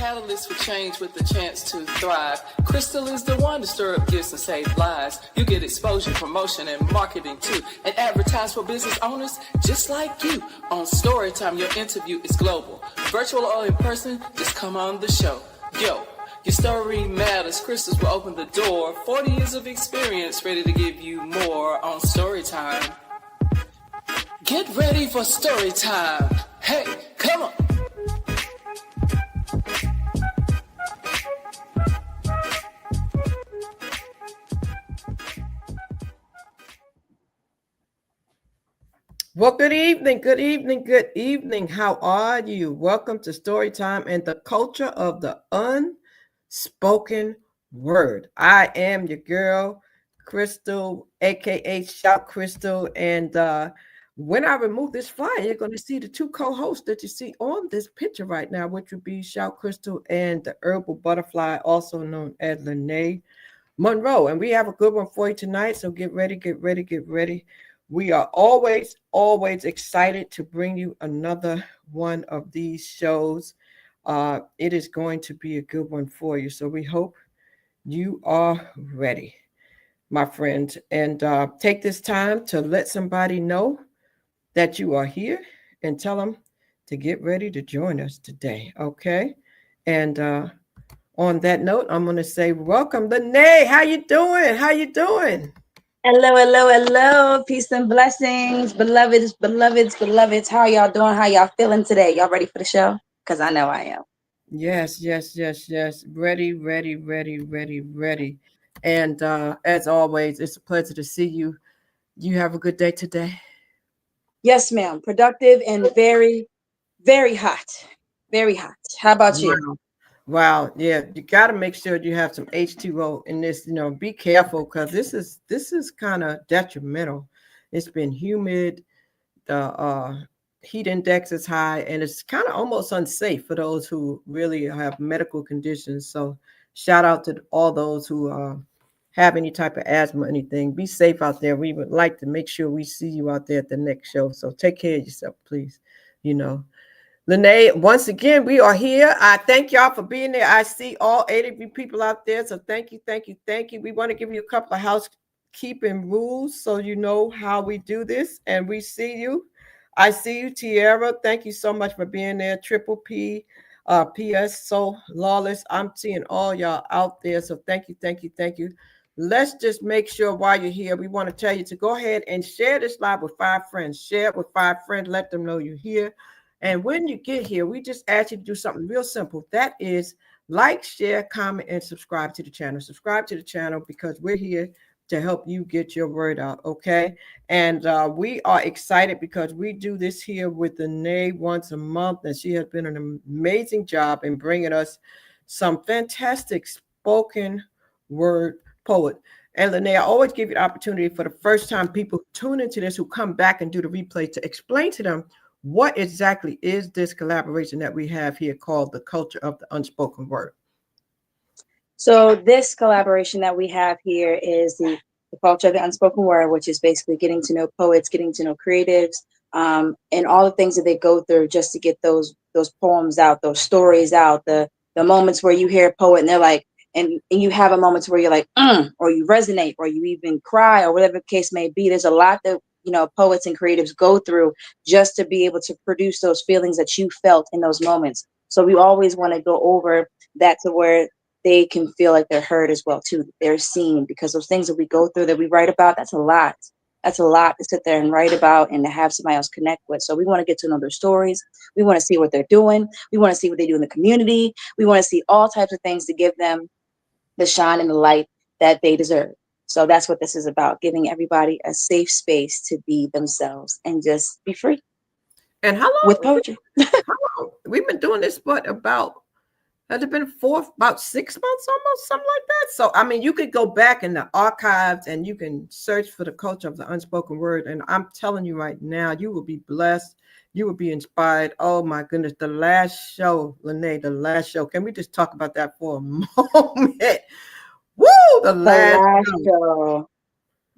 catalyst for change with the chance to thrive. Crystal is the one to stir up gifts and save lives. You get exposure, promotion, and marketing too. And advertise for business owners just like you. On Storytime, your interview is global. Virtual or in person, just come on the show. Yo, your story matters. Crystals will open the door. 40 years of experience, ready to give you more on Storytime. Get ready for Storytime. Hey, come on. Well, good evening, good evening, good evening. How are you? Welcome to Storytime and the culture of the unspoken word. I am your girl, Crystal, aka Shout Crystal. And when I remove this flyer, you're going to see the two co-hosts that you see on this picture right now, which would be Shout Crystal and the Herbal Butterfly, also known as Lanai Monroe. And we have a good one for you tonight. So get ready, get ready, get ready. We are always excited to bring you another one of these shows. It is going to be a good one for you. So we hope you are ready, my friend. And take this time to let somebody know that you are here and tell them to get ready to join us today. Okay. And on that note, I'm going to say welcome, Lanai. How you doing? How you doing? Hello, hello, hello. Peace and blessings, beloveds, beloveds, beloveds. How are y'all doing? How y'all feeling today? Y'all ready for the show? Because I know I am. Yes. Ready. And as always, it's a pleasure to see you. You have a good day today? Yes, ma'am. Productive and very, very hot. Very hot. How about you? Wow. Yeah, you got to make sure you have some H2O in this. Be careful because this is kind of detrimental. It's been humid. The heat index is high, and it's kind of almost unsafe for those who really have medical conditions. So shout out to all those who have any type of asthma or anything. Be safe out there. We would like to make sure we see you out there at the next show. So take care of yourself, please. Lanai, once again, we are here. I thank y'all for being there. I see all 8 of you people out there. So thank you. We want to give you a couple of housekeeping rules so you know how we do this. And we see you. I see you, Tiara. Thank you so much for being there. Triple P, PS, So Lawless. I'm seeing all y'all out there. So thank you. Let's just make sure while you're here, we want to tell you to go ahead and share this live with 5 friends. Share it with 5 friends. Let them know you're here. And when you get here, we just ask you to do something real simple. That is like, share, comment, and subscribe to the channel. Subscribe to the channel because we're here to help you get your word out, okay? And we are excited because we do this here with Lanai once a month, and she has been an amazing job in bringing us some fantastic spoken word poet. And Lanai, I always give you the opportunity for the first time people tune into this, who come back and do the replay, to explain to them what exactly is this collaboration that we have here called the culture of the unspoken word. So this collaboration that we have here is the culture of the unspoken word, which is basically getting to know poets, getting to know creatives, and all the things that they go through just to get those poems out, those stories out, the moments where you hear a poet and they're like, and you have a moment where you're like, or you resonate, or you even cry, or whatever the case may be. There's a lot that poets and creatives go through just to be able to produce those feelings that you felt in those moments. So we always want to go over that to where they can feel like they're heard as well too. They're seen, because those things that we go through, that we write about, that's a lot. That's a lot to sit there and write about and to have somebody else connect with. So we want to get to know their stories. We want to see what they're doing. We want to see what they do in the community. We want to see all types of things to give them the shine and the light that they deserve. So that's what this is about, giving everybody a safe space to be themselves and just be free. And how long? With poetry. How long? We've been doing this, but has it been about 6 months almost, something like that? So, I mean, you could go back in the archives and you can search for the culture of the unspoken word. And I'm telling you right now, you will be blessed. You will be inspired. Oh, my goodness. The last show, Lanai, the last show. Can we just talk about that for a moment? Woo! The last show.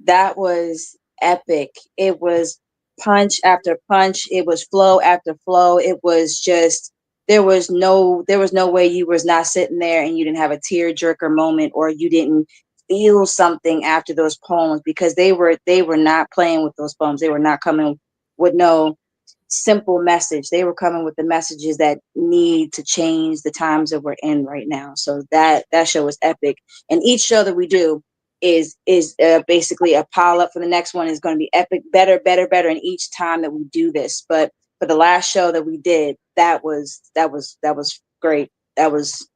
That was epic. It was punch after punch. It was flow after flow. It was just there was no way you was not sitting there and you didn't have a tear jerker moment, or you didn't feel something after those poems, because they were not playing with those poems. They were not coming with no simple message. They were coming with the messages that need to change the times that we're in right now. So that show was epic. And each show that we do is basically a pile up for the next one is going to be epic, better. And each time that we do this, but for the last show that we did, that was great. That was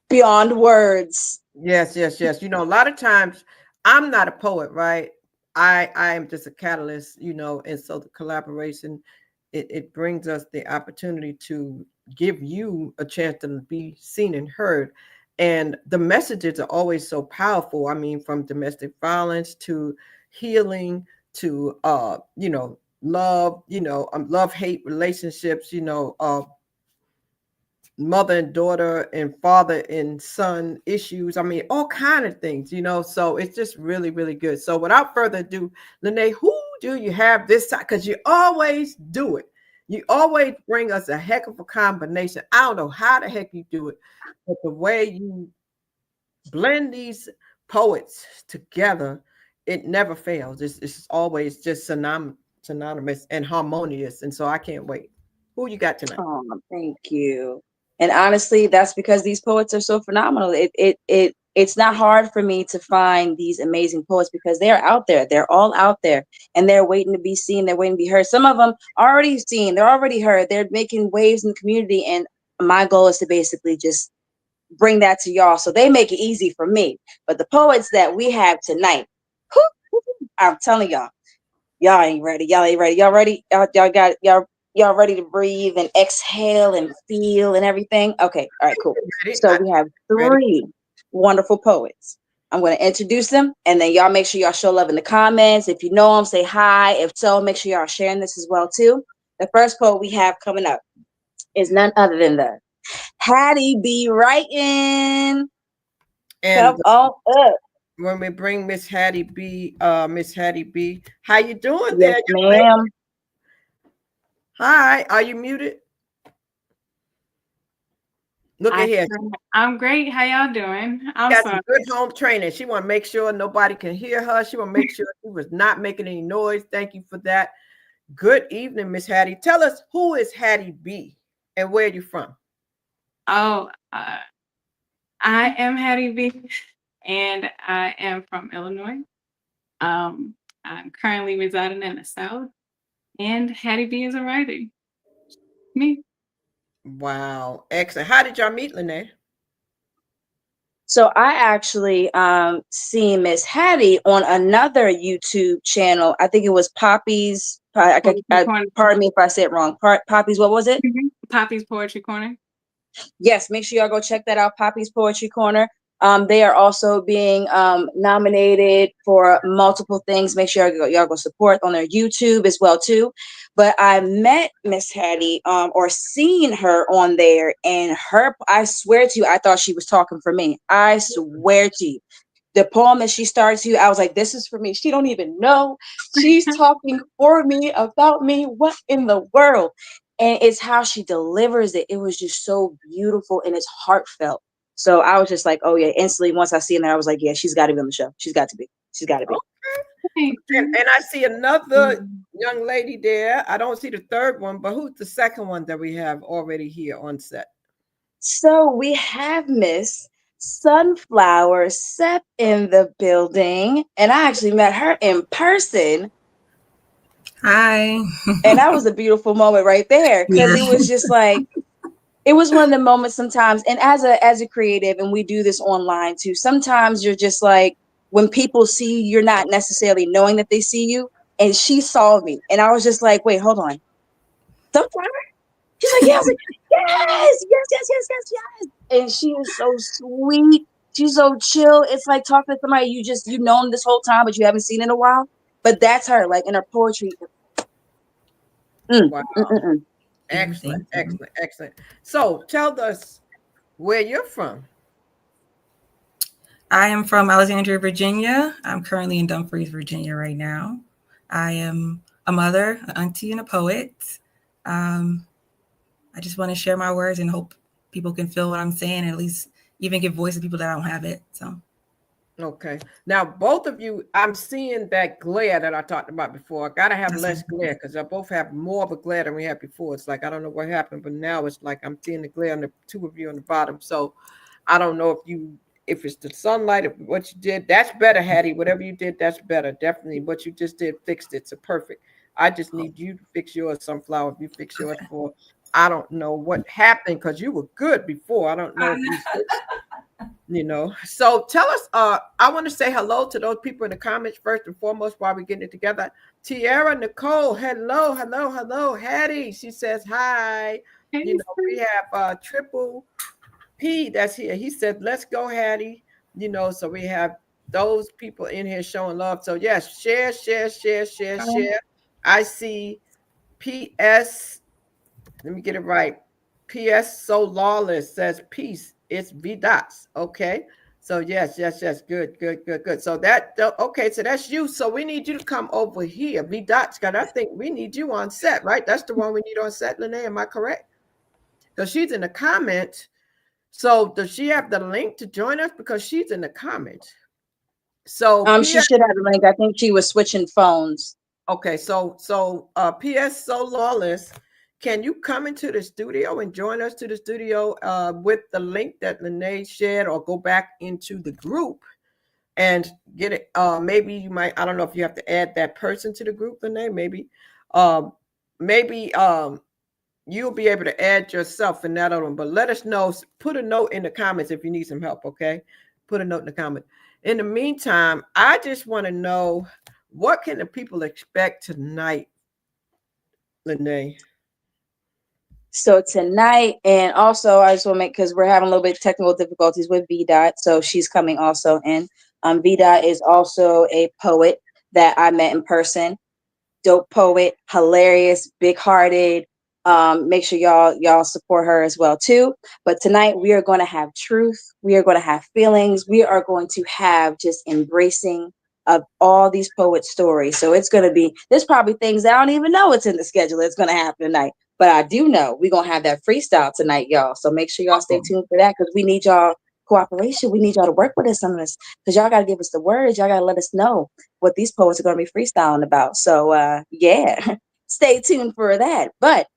beyond words. Yes. You know, a lot of times I'm not a poet, right? I am just a catalyst, you know, and so the collaboration, it brings us the opportunity to give you a chance to be seen and heard. And the messages are always so powerful. I mean, from domestic violence to healing to you know, love, you know, love-hate relationships, you know, mother and daughter and father and son issues. I mean, all kind of things, you know. So it's just really, really good. So without further ado, Lanai, who do you have this time? Because you always do it. You always bring us a heck of a combination. I don't know how the heck you do it, but the way you blend these poets together, it never fails. It's always just synonymous and harmonious. And so I can't wait. Who you got tonight? Oh, thank you. And honestly, that's because these poets are so phenomenal. It's not hard for me to find these amazing poets, because they're out there. They're all out there, and they're waiting to be seen. They're waiting to be heard. Some of them are already seen. They're already heard. They're making waves in the community. And my goal is to basically just bring that to y'all, so they make it easy for me. But the poets that we have tonight, I'm telling y'all ain't ready. Y'all ain't ready. Y'all ready? Y'all ready to breathe and exhale and feel and everything? Okay. All right, cool. So we have three wonderful poets. I'm going to introduce them, and then y'all make sure y'all show love in the comments. If you know them, say hi. If so, make sure y'all sharing this as well too. The first poet we have coming up is none other than the Hattie B. Writing. And Come on up. when we bring Miss Hattie B, how you doing Yes, there, young lady? ma'am. Hi, are you muted? Look at here. I'm great. How y'all doing? I'm Got sorry. some good home training. She want to make sure nobody can hear her. She want to make sure she was not making any noise. Thank you for that. Good evening, Miss Hattie. Tell us, who is Hattie B and where are you from? Oh, I am Hattie B, and I am from Illinois. I'm currently residing in the South, and Hattie B is a writer. Me. Wow, excellent. How did y'all meet, Lanai? So I actually seen Miss Hattie on another YouTube channel. I think it was Poppy's. Pardon me if I said it wrong. Poppy's, what was it? Poppy's Poetry Corner. Yes, make sure y'all go check that out, Poppy's Poetry Corner. They are also being nominated for multiple things. Make sure y'all go support on their YouTube as well too. But I met Miss Hattie or seen her on there, and I swear to you, I thought she was talking for me. I swear to you. The poem that she started to, I was like, this is for me. She don't even know. She's talking for me, about me. What in the world? And it's how she delivers it. It was just so beautiful, and it's heartfelt. So I was just like, oh yeah, instantly once I seen her, I was like, yeah, she's got to be on the show. She's got to be. Okay. And I see another young lady there. I don't see the third one, but who's the second one that we have already here on set? So we have Miss Sunflower Sep in the building, and I actually met her in person. Hi. And that was a beautiful moment right there, because it was just like, it was one of the moments sometimes. And as a creative, and we do this online too, sometimes you're just like, when people see you, you're not necessarily knowing that they see you. And she saw me, and I was just like, wait, hold on. Sunflower? She's like, yeah. I was like, yes. And she is so sweet. She's so chill. It's like talking to somebody you've known this whole time, but you haven't seen in a while. But that's her, like in her poetry. Wow. Excellent. So tell us where you're from. I am from Alexandria, Virginia. I'm currently in Dumfries, Virginia right now. I am a mother, an auntie, and a poet. I I just want to share my words and hope people can feel what I'm saying, and at least even give voice to people that don't have it. So. Okay. Now, both of you, I'm seeing that glare that I talked about before. I got to have That's less fine. glare because I both have more of a glare than we had before. It's like, I don't know what happened, but now it's like I'm seeing the glare on the two of you on the bottom. So I don't know if it's the sunlight, if what you did, that's better, Hattie. Whatever you did, that's better. Definitely. What you just did fixed it. So perfect. I just need you to fix yours, Sunflower. If you fix yours for, I don't know what happened because you were good before. I don't know if you switched. So tell us, I want to say hello to those people in the comments first and foremost while we're getting it together. Tiara Nicole, hello. Hattie, she says hi. We have Triple P that's here. He said, let's go, Hattie. So we have those people in here showing love. So yes, share. I see PS. Let me get it right. PS So Lawless says peace. It's V dots. Okay. So yes. Good. So okay. So that's you. So we need you to come over here. V dots. God, I think we need you on set, right? That's the one we need on set, Lanai. Am I correct? Because she's in the comments. So does she have the link to join us? Because she's in the comments. So She should have the link. I think she was switching phones. Okay, so PS So Lawless, can you come into the studio and join us to the studio with the link that Lanai shared, or go back into the group and get it? Maybe you might, I don't know if you have to add that person to the group, Lanai, maybe. Maybe you'll be able to add yourself in that other one, but let us know. Put a note in the comments if you need some help, okay? Put a note in the comment. In the meantime, I just want to know, what can the people expect tonight, Lanai? So tonight, and also I just want to make, because we're having a little bit of technical difficulties with V Dot, so she's coming also in. V Dot is also a poet that I met in person. Dope poet, hilarious, big-hearted. Make sure y'all support her as well too. But tonight we are going to have truth. We are going to have feelings. We are going to have just embracing of all these poet stories. So it's going to be, there's probably things I don't even know it's in the schedule. It's going to happen tonight. But I do know we're going to have that freestyle tonight, y'all. So make sure y'all stay tuned for that, because we need y'all cooperation. We need y'all to work with us on this, because y'all got to give us the words. Y'all got to let us know what these poets are going to be freestyling about. So yeah, stay tuned for that. But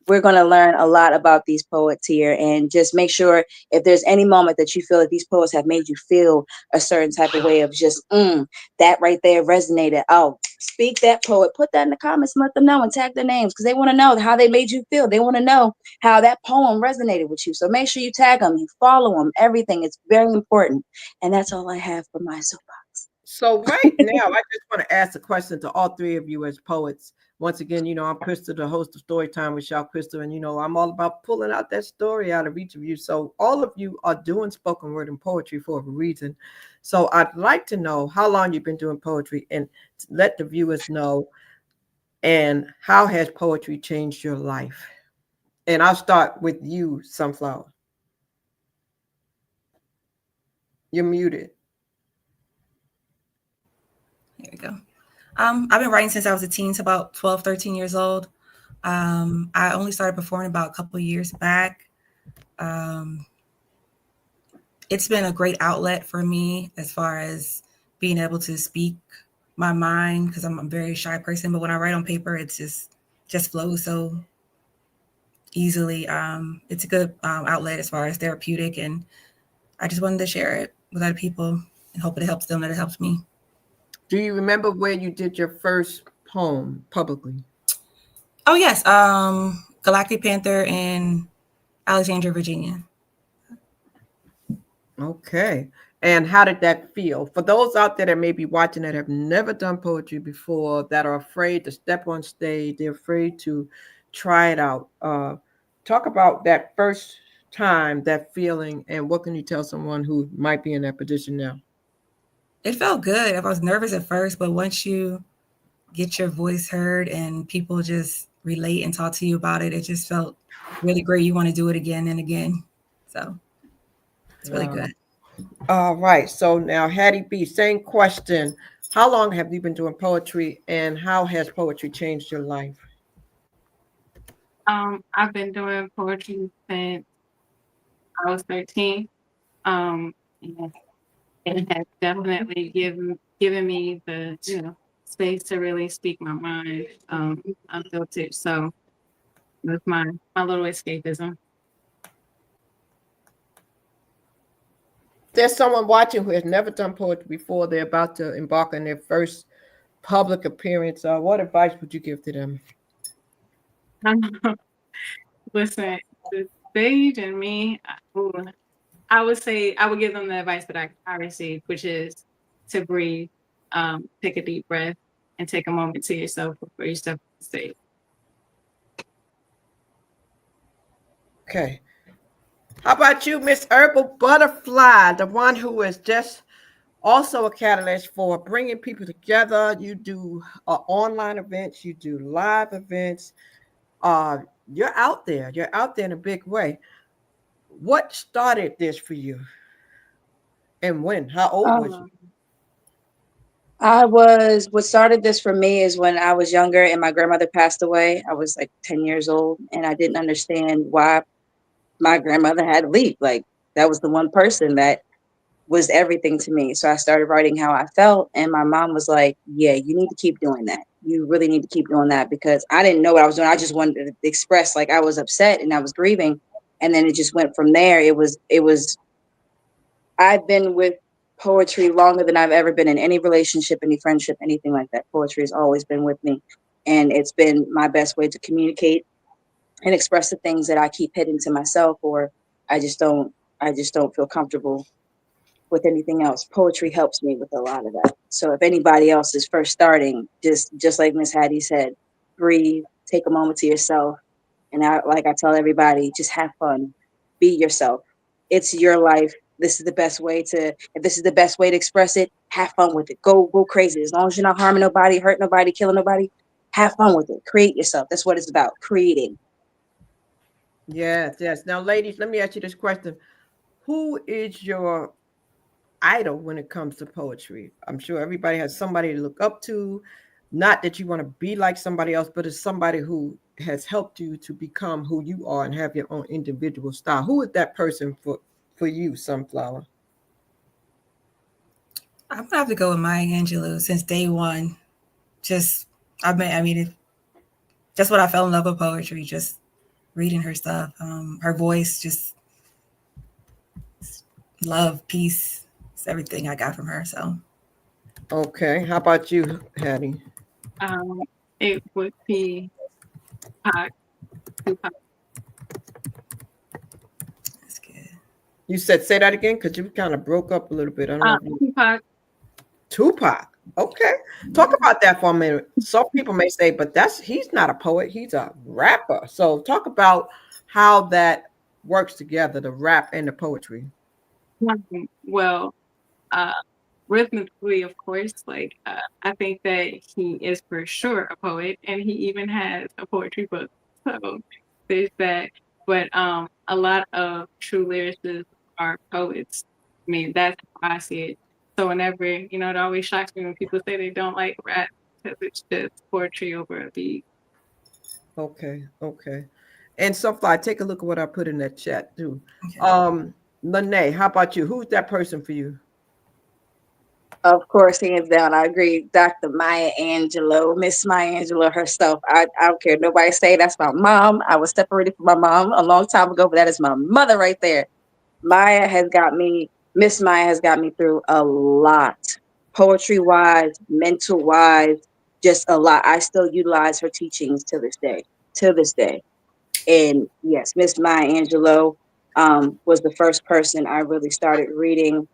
we're going to learn a lot about these poets here, and just make sure if there's any moment that you feel that these poets have made you feel a certain type of way of just that right there resonated. Oh, speak that poet, put that in the comments and let them know, and tag their names, because they want to know how they made you feel. They want to know how that poem resonated with you. So make sure you tag them, you follow them, everything. It's very important. And that's all I have for my soapbox. So right now, I just want to ask a question to all three of you as poets. Once again, I'm Crystal, the host of Storytime with Shao Crystal, and I'm all about pulling out that story out of each of you. So all of you are doing spoken word and poetry for a reason. So I'd like to know how long you've been doing poetry, and let the viewers know, and how has poetry changed your life? And I'll start with you, Sunflower. You're muted. Here we go. I've been writing since I was a teen, so about 12, 13 years old. I only started performing about a couple of years back. It's been a great outlet for me as far as being able to speak my mind, because I'm a very shy person, but when I write on paper, it's just flows so easily. It's a good outlet as far as therapeutic, and I just wanted to share it with other people and hope it helps them, that it helps me. Do you remember where you did your first poem publicly? Oh, yes. Galactic Panther in Alexandria, Virginia. Okay. And how did that feel? For those out there that may be watching that have never done poetry before, that are afraid to step on stage, they're afraid to try it out. Talk about that first time, that feeling, and what can you tell someone who might be in that position now? It felt good. I was nervous at first, but once you get your voice heard and people just relate and talk to you about it, it just felt really great. You want to do it again and again. So it's really good. All right. So now, Hattie B, same question. How long have you been doing poetry, and how has poetry changed your life? I've been doing poetry since I was 13. And it has definitely given me the space to really speak my mind unfiltered. So with my little escapism. There's someone watching who has never done poetry before. They're about to embark on their first public appearance. What advice would you give to them? Listen, the stage and me, I would say I would give them the advice that I received, which is to breathe, take a deep breath, and take a moment to yourself before you step on the stage. Okay. How about you, Miss Herbal Butterfly, the one who is just also a catalyst for bringing people together? You do online events, you do live events. You're out there. You're out there in a big way. What started this for you, and when? How old was you? Um, what started this for me is when I was younger and my grandmother passed away. I was like 10 years old and I didn't understand why my grandmother had to leave. Like, that was the one person that was everything to me. So I started writing how I felt, and my mom was like, yeah, you need to keep doing that. You really need to keep doing that, because I didn't know what I was doing. I just wanted to express, like, I was upset and I was grieving. And then it just went from there. I've been with poetry longer than I've ever been in any relationship, any friendship, anything like that. Poetry has always been with me, and it's been my best way to communicate and express the things that I keep hidden to myself, or I just don't feel comfortable with anything else. Poetry helps me with a lot of that. So if anybody else is first starting, just like Miss Hattie said, breathe, take a moment to yourself. And like I tell everybody, just have fun, be yourself. It's your life. If this is the best way to express it, have fun with it. Go crazy. As long as you're not harming nobody, hurting nobody, killing nobody, have fun with it. Create yourself. That's what it's about, creating. Yes, yes. Now, ladies, let me ask you this question. Who is your idol when it comes to poetry? I'm sure everybody has somebody to look up to. Not that you want to be like somebody else, but it's somebody who has helped you to become who you are and have your own individual style. Who is that person for you, Sunflower? I'm gonna have to go with Maya Angelou since day one. Just I mean, just what I fell in love with poetry. Just reading her stuff, her voice, just love, peace. It's everything I got from her. So Okay. How about you, Hattie? It would be Pac, Tupac. that's good. You said say that again because you kind of broke up a little bit. I don't know if you Tupac. Tupac. Okay. Talk about that for a minute. Some people may say, but he's not a poet, he's a rapper. So talk about how that works together, the rap and the poetry. Well, uh, rhythmically, of course, like I think that he is for sure a poet, and he even has a poetry book. So there's that. But a lot of true lyricists are poets. I mean, that's how I see it. So whenever it always shocks me when people say they don't like rap because it's just poetry over a beat. Okay, okay. And Sunfly, take a look at what I put in that chat too. Okay. Lanai, how about you? Who's that person for you? Of course, hands down, I agree. Dr. Maya Angelou, Miss Maya Angelou herself. I don't care. Nobody say that's my mom. I was separated from my mom a long time ago, but that is my mother right there. Miss Maya has got me through a lot. Poetry wise, mental wise, just a lot. I still utilize her teachings to this day. To this day. And yes, Miss Maya Angelou was the first person I really started reading,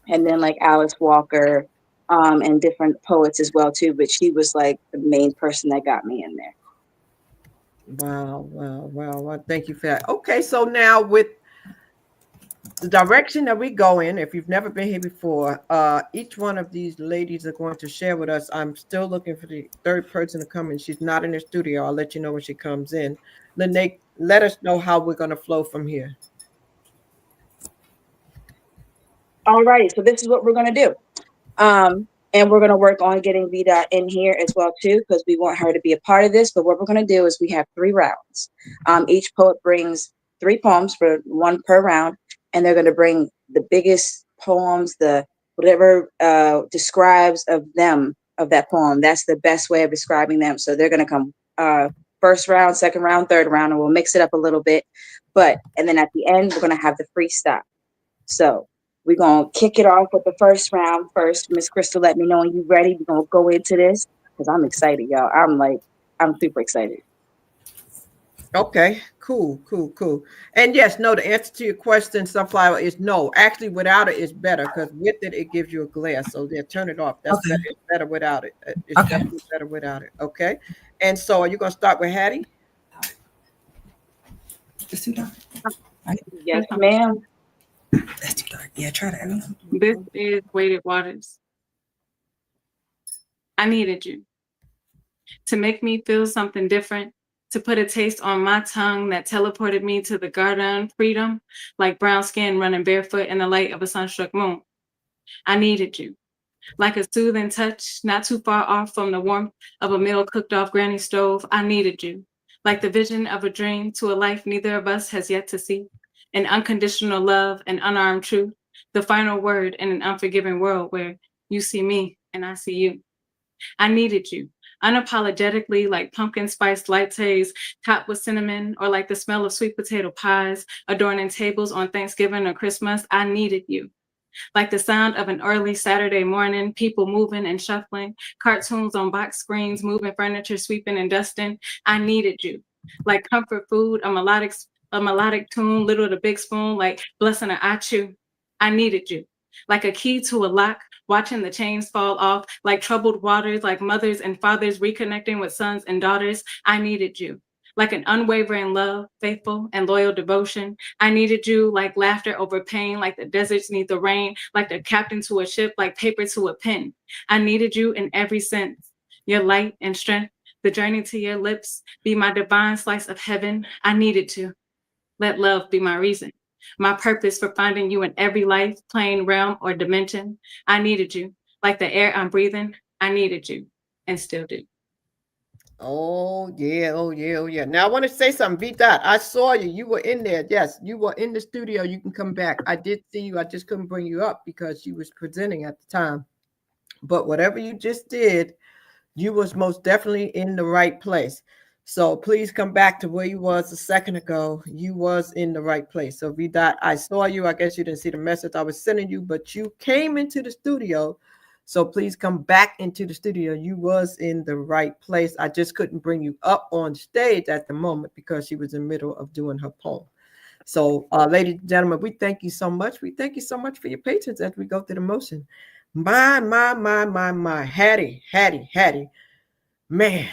and then like Alice Walker, and different poets as well too. But she was like the main person that got me in there. Wow, wow, wow. Well, thank you for that. Okay, so now with the direction that we go in, if you've never been here before, each one of these ladies are going to share with us. I'm still looking for the third person to come in. She's not in the studio. I'll let you know when she comes in. Lene, let us know how we're going to flow from here. All righty, so this is what we're gonna do. And we're going to work on getting Vida in here as well too, because we want her to be a part of this. But what we're going to do is we have 3 rounds. Each poet brings 3 poems for 1 per round, and they're going to bring the biggest poems, the whatever describes of them, of that poem. That's the best way of describing them. So they're going to come first round, second round, third round, and we'll mix it up a little bit. And then at the end, we're going to have the freestyle. So we're going to kick it off with the first round first. Miss Crystal, let me know when you're ready. We're going to go into this because I'm excited, y'all. I'm super excited. Okay, cool. And yes, no, the answer to your question, Sunflower, is no. Actually, without it is better because with it, it gives you a glare. So yeah, turn it off. That's better. It's better without it. It's definitely better without it. Okay. And so are you going to start with Hattie? It's too dark. Yes, ma'am. That's too dark. Yeah, try that. This is Weighted Waters. I needed you to make me feel something different, to put a taste on my tongue that teleported me to the garden freedom, like brown skin running barefoot in the light of a sunstruck moon. I needed you, like a soothing touch, not too far off from the warmth of a meal cooked off granny's stove. I needed you, like the vision of a dream to a life neither of us has yet to see. An unconditional love, an unarmed truth, the final word in an unforgiving world where you see me and I see you. I needed you, unapologetically, like pumpkin spice lattes topped with cinnamon, or like the smell of sweet potato pies adorning tables on Thanksgiving or Christmas. I needed you, like the sound of an early Saturday morning, people moving and shuffling, cartoons on box screens, moving furniture, sweeping and dusting. I needed you, like comfort food, a melodic tune, little to big spoon, like blessing I chew. I needed you, like a key to a lock, watching the chains fall off, like troubled waters, like mothers and fathers reconnecting with sons and daughters. I needed you, like an unwavering love, faithful and loyal devotion. I needed you, like laughter over pain, like the deserts need the rain, like the captain to a ship, like paper to a pen. I needed you in every sense, your light and strength, the journey to your lips, be my divine slice of heaven. I needed to. Let love be my reason, my purpose for finding you in every life, plane, realm, or dimension. I needed you, like the air I'm breathing. I needed you, and still do. Oh yeah. Now I want to say something. V Dot, I saw you. You were in there. Yes, you were in the studio. You can come back. I did see you. I just couldn't bring you up because you was presenting at the time. But whatever you just did, you was most definitely in the right place. So please come back to where you was a second ago. You was in the right place. So V Dot, I saw you. I guess you didn't see the message I was sending you, but you came into the studio. So please come back into the studio. You was in the right place. I just couldn't bring you up on stage at the moment because she was in the middle of doing her poem. So ladies and gentlemen, we thank you so much. We thank you so much for your patience as we go through the motion. My. Hattie. Man,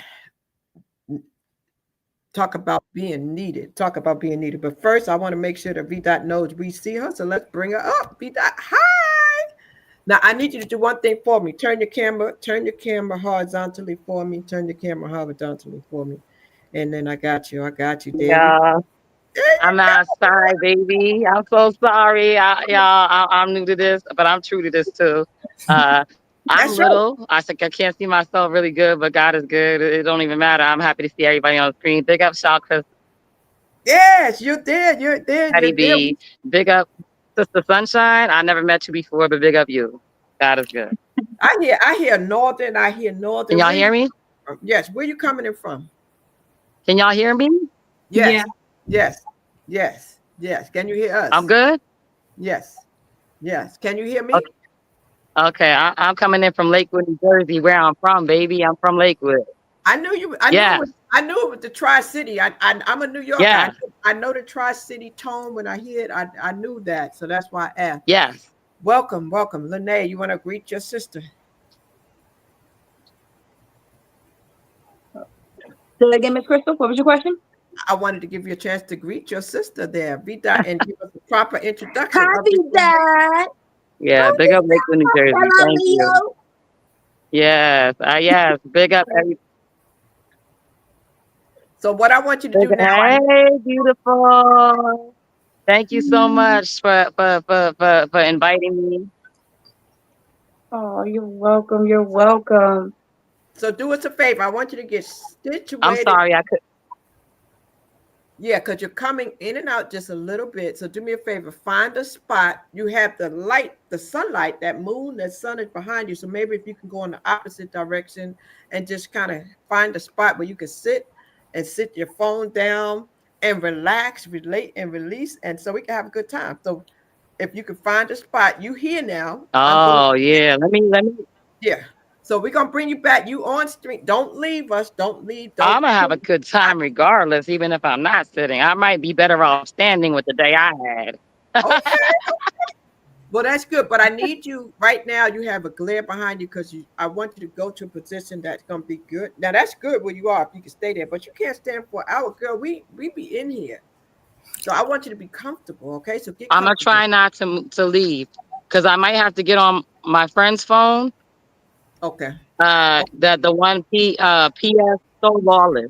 talk about being needed. But first, I want to make sure that V Dot knows we see her. So let's bring her up. V Dot, hi. Now I need you to do one thing for me. Turn your camera horizontally for me. And then I got you. There Yeah, I'm not sorry, baby. I'm so sorry. I'm new to this, but I'm true to this too. I'm That's right. little. I can't see myself really good, but God is good. It don't even matter. I'm happy to see everybody on the screen. Big up, Shaw, Chris, Yes, you're there. Patty B. Big up, Sister Sunshine. I never met you before, but big up you. God is good. I hear northern. Can y'all hear me? Yes, where you coming in from? Can y'all hear me? Yes. Yeah. Yes. Can you hear us? I'm good. Yes. Can you hear me? Okay. I'm coming in from Lakewood, New Jersey, where I'm from, baby. I'm from Lakewood. I knew you. Yes. I knew it was the Tri-City. I'm a New Yorker. Yes. I know the Tri-City tone when I hear it. I knew that, so that's why I asked. Yes. Welcome, Lanai. You want to greet your sister? So again, Miss Crystal, what was your question? I wanted to give you a chance to greet your sister there, Vida, and give us a proper introduction. Hi, Dad. Yeah. Big up Lakewood, New Jersey. Thank you. Yes. Yes. Big up everybody. So what I want you to do now. Hey, beautiful. Thank you so much for inviting me. Oh, you're welcome. You're welcome. So do us a favor. I want you to get I'm situated. sorry, I could. Yeah, because you're coming in and out just a little bit. So do me a favor, find a spot. You have the light, the sunlight, that moon, that sun is behind you. So maybe if you can go in the opposite direction and just kind of find a spot where you can sit and sit your phone down and relax, relate, and release. And so we can have a good time. So if you can find a spot, you here now. I'm going to, Oh yeah, let me. yeah. So we're gonna bring you back. You on stream. Don't leave us. Don't leave. Don't. I'm gonna have a good time regardless, even if I'm not sitting. I might be better off standing with the day I had. Okay. Well, that's good, but I need you right now. You have a glare behind you because I want you to go to a position that's gonna be good. Now that's good where you are if you can stay there, but you can't stand for an hour, girl. We be in here, so I want you to be comfortable. Okay, so get I'm gonna comfortable. try not to leave because I might have to get on my friend's phone. Okay, That the one PS so lawless.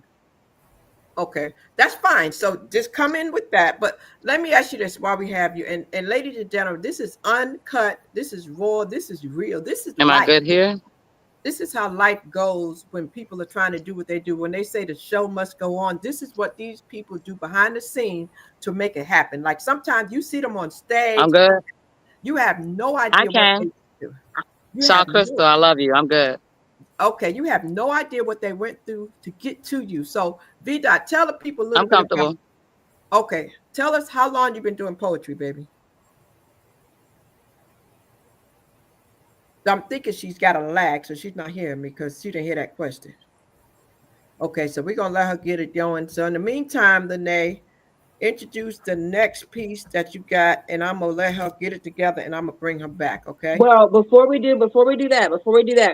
okay, that's fine. So just come in with that. But let me ask you this while we have you, and ladies and gentlemen, this is uncut. This is raw. This is real. This is Am I life. good here? This is how life goes when people are trying to do what they do. When they say the show must go on, this is what these people do behind the scene to make it happen. Like sometimes you see them on stage, I'm good. you have no I idea what they can. do. You Shaw have no, Crystal, I love you. I'm good. okay, you have no idea what they went through to get to you. So V Dot, tell the people a little I'm bit about, comfortable. okay, tell us how long you've been doing poetry, baby. I'm thinking she's got a lag, so she's not hearing me because she didn't hear that question. Okay, so we're gonna let her get it going. So in the meantime, Lene, introduce the next piece that you got, and I'm gonna let her get it together, and I'm gonna bring her back. Okay. Well, before we do that,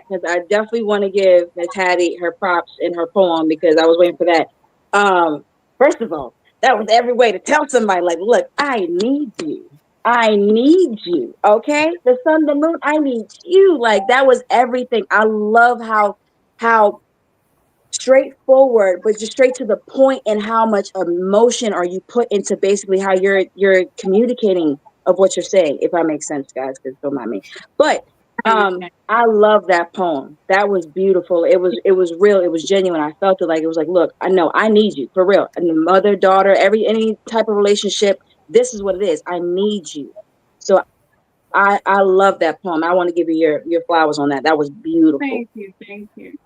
because I definitely want to give Miss Hattie her props in her poem because I was waiting for that. Um, First of all, that was every way to tell somebody, like, look, I need you. I need you. Okay? The sun, the moon, I need you. Like that was everything. I love how straightforward, but just straight to the point, and how much emotion are you put into basically how you're communicating of what you're saying, if that makes sense, guys, because don't mind me. But I love that poem. That was beautiful. It was real, it was genuine. I felt it, like it was like, look, I know I need you for real. And the mother, daughter, any type of relationship, this is what it is. I need you. So I love that poem. I want to give you your flowers on that. That was beautiful. Thank you. Thank you.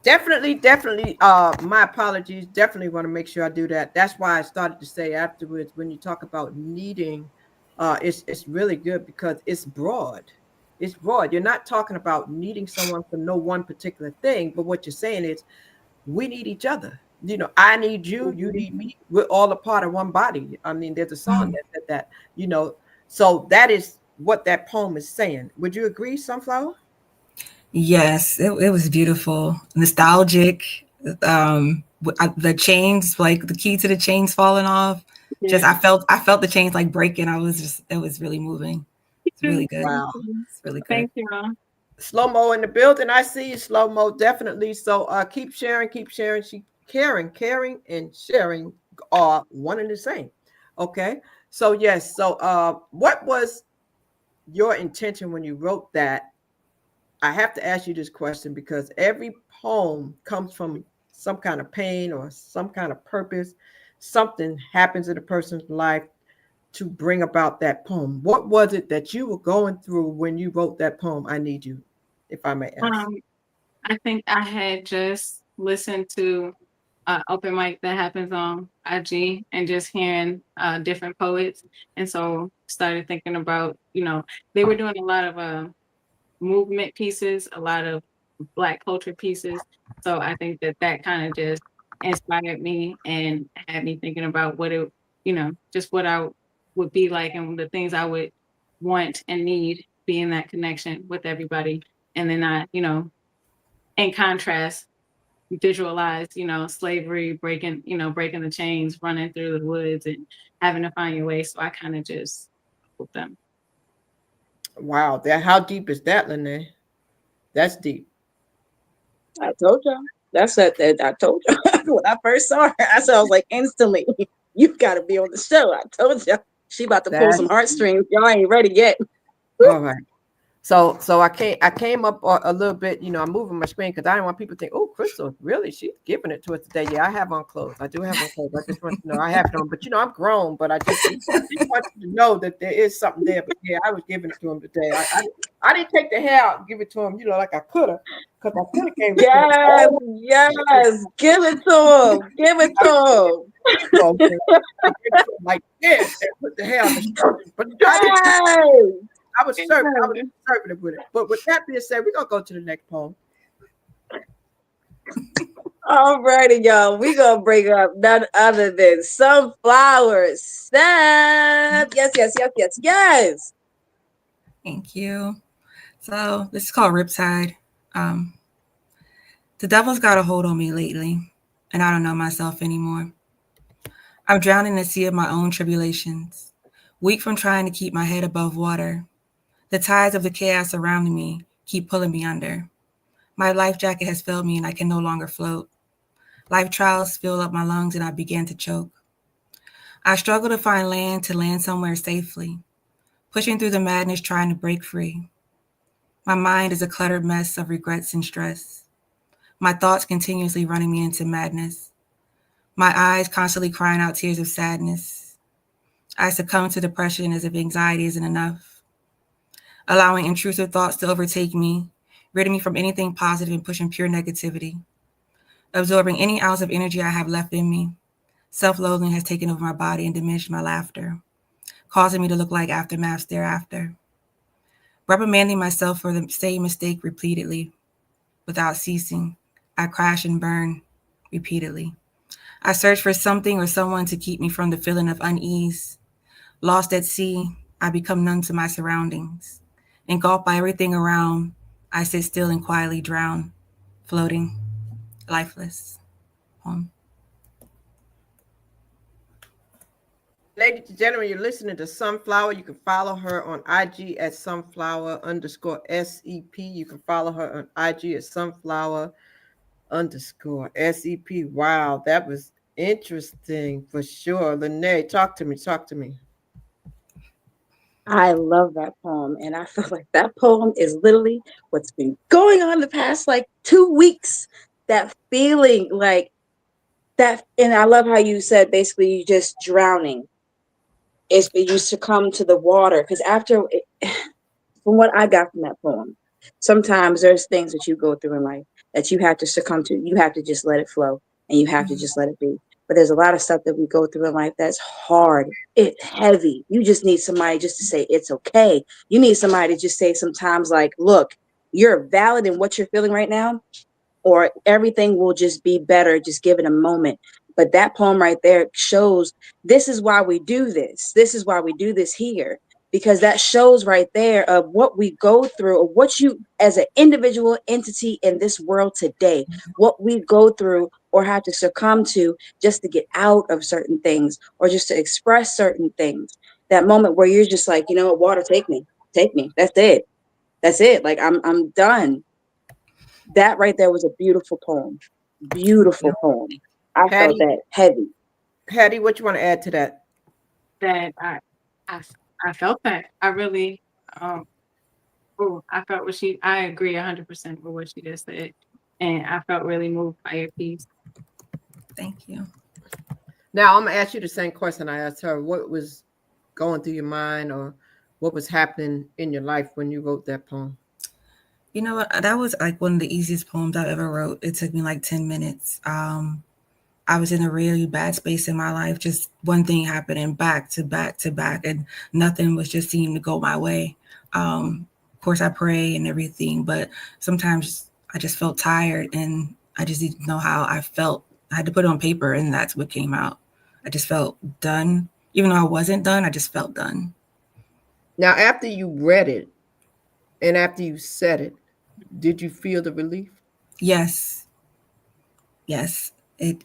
Definitely, definitely. My apologies. Definitely want to make sure I do that. That's why I started to say afterwards when you talk about needing, it's really good because it's broad. It's broad. You're not talking about needing someone for no one particular thing, but what you're saying is we need each other. You know, I need you, you need me. We're all a part of one body. I mean, there's a song that said that, you know. So that is what that poem is saying. Would you agree, Sunflower? Yes, it was beautiful, nostalgic. The chains, like the key to the chains falling off. Just Yeah. I felt the chains like breaking. It was really moving. It's really good. Wow. It's really good. Thank you all. Slow mo in the building. I see you, slow mo, definitely. So keep sharing, keep sharing. She caring, and sharing are one and the same. Okay. So yes. So what was your intention when you wrote that? I have to ask you this question because every poem comes from some kind of pain or some kind of purpose. Something happens in a person's life to bring about that poem. What was it that you were going through when you wrote that poem? I need you, if I may ask. Um, I think I had just listened to open mic that happens on IG and just hearing different poets. And so started thinking about, they were doing a lot of movement pieces, a lot of Black culture pieces. So I think that kind of just inspired me and had me thinking about what it, just what I would be like and the things I would want and need being that connection with everybody. And then in contrast, visualize, slavery, breaking the chains, running through the woods and having to find your way. So I kind of just put them. Wow, that how deep is that, Lene? That's deep. I told y'all. That's that. I told you when I first saw her. I said, I was like, instantly, you got to be on the show. I told you she about to pull That some heartstrings. Y'all ain't ready yet. all right. So I came up a little bit, you know, I'm moving my screen because I didn't want people to think, oh, Crystal, really? She's giving it to us today. Yeah, I have on clothes. I do have on clothes. I just want to know I have it on, but you know, I'm grown, but I just want you to know that there is something there. But yeah, I was giving it to him today. I didn't take the hair out and give it to him, you know, like I could have, because I could have gave it to him. Yes, yes. Give it to him. Give it to him. So, okay, I gave it to him like this and put the hair on the shoulders. But you know, Yes. I was conservative with it. But with that being said, we're gonna go to the next poem. All righty, y'all. We're gonna bring up none other than Sunflower Sam. Yes, yes, yes, yes, yes. Thank you. So this is called Riptide. The devil's got a hold on me lately, and I don't know myself anymore. I'm drowning in a sea of my own tribulations, weak from trying to keep my head above water. The tides of the chaos surrounding me keep pulling me under. My life jacket has failed me and I can no longer float. Life trials fill up my lungs and I begin to choke. I struggle to find land to land somewhere safely, pushing through the madness trying to break free. My mind is a cluttered mess of regrets and stress. My thoughts continuously running me into madness. My eyes constantly crying out tears of sadness. I succumb to depression as if anxiety isn't enough, allowing intrusive thoughts to overtake me, ridding me from anything positive and pushing pure negativity, absorbing any ounce of energy I have left in me. Self-loathing has taken over my body and diminished my laughter, causing me to look like aftermaths thereafter. Reprimanding myself for the same mistake repeatedly, without ceasing, I crash and burn repeatedly. I search for something or someone to keep me from the feeling of unease. Lost at sea, I become numb to my surroundings. Engulfed by everything around, I sit still and quietly drown, floating, lifeless. Home. Ladies and gentlemen, you're listening to Sunflower. You can follow her on IG at Sunflower_SEP. You can follow her on IG at Sunflower_SEP. Wow, that was interesting for sure. Lanai, talk to me. Talk to me. I love that poem. And I feel like that poem is literally what's been going on the past like 2 weeks. That feeling like that. And I love how you said basically you just drowning. It's you succumb to the water. Because after it, from what I got from that poem, sometimes there's things that you go through in life that you have to succumb to. You have to just let it flow and you have to just let it be. But there's a lot of stuff that we go through in life that's hard. It's heavy. You just need somebody just to say it's okay. You need somebody to just say sometimes like, look, you're valid in what you're feeling right now, or everything will just be better. Just give it a moment. But that poem right there shows this is why we do this. This is why we do this here, because that shows right there of what we go through, or what you as an individual entity in this world today, what we go through or have to succumb to just to get out of certain things or just to express certain things. That moment where you're just like, you know what, water, take me. Take me. That's it. That's it. Like I'm done. That right there was a beautiful poem. Beautiful poem. I felt Hattie, that heavy. Hattie, what you want to add to that? That I, I felt that. I really, I felt I agree 100% with what she just said. And I felt really moved by your piece. Thank you. Now I'm gonna ask you the same question I asked her. What was going through your mind, or what was happening in your life when you wrote that poem? You know what? That was like one of the easiest poems I've ever wrote. It took me like 10 minutes. I was in a really bad space in my life. Just one thing happening back to back to back, and nothing was just seeming to go my way. Of course, I pray and everything, but sometimes I just felt tired and I just didn't know how I felt. I had to put it on paper, and that's what came out. I just felt done. Even though I wasn't done, I just felt done. Now, after you read it and after you said it, did you feel the relief? Yes. Yes. It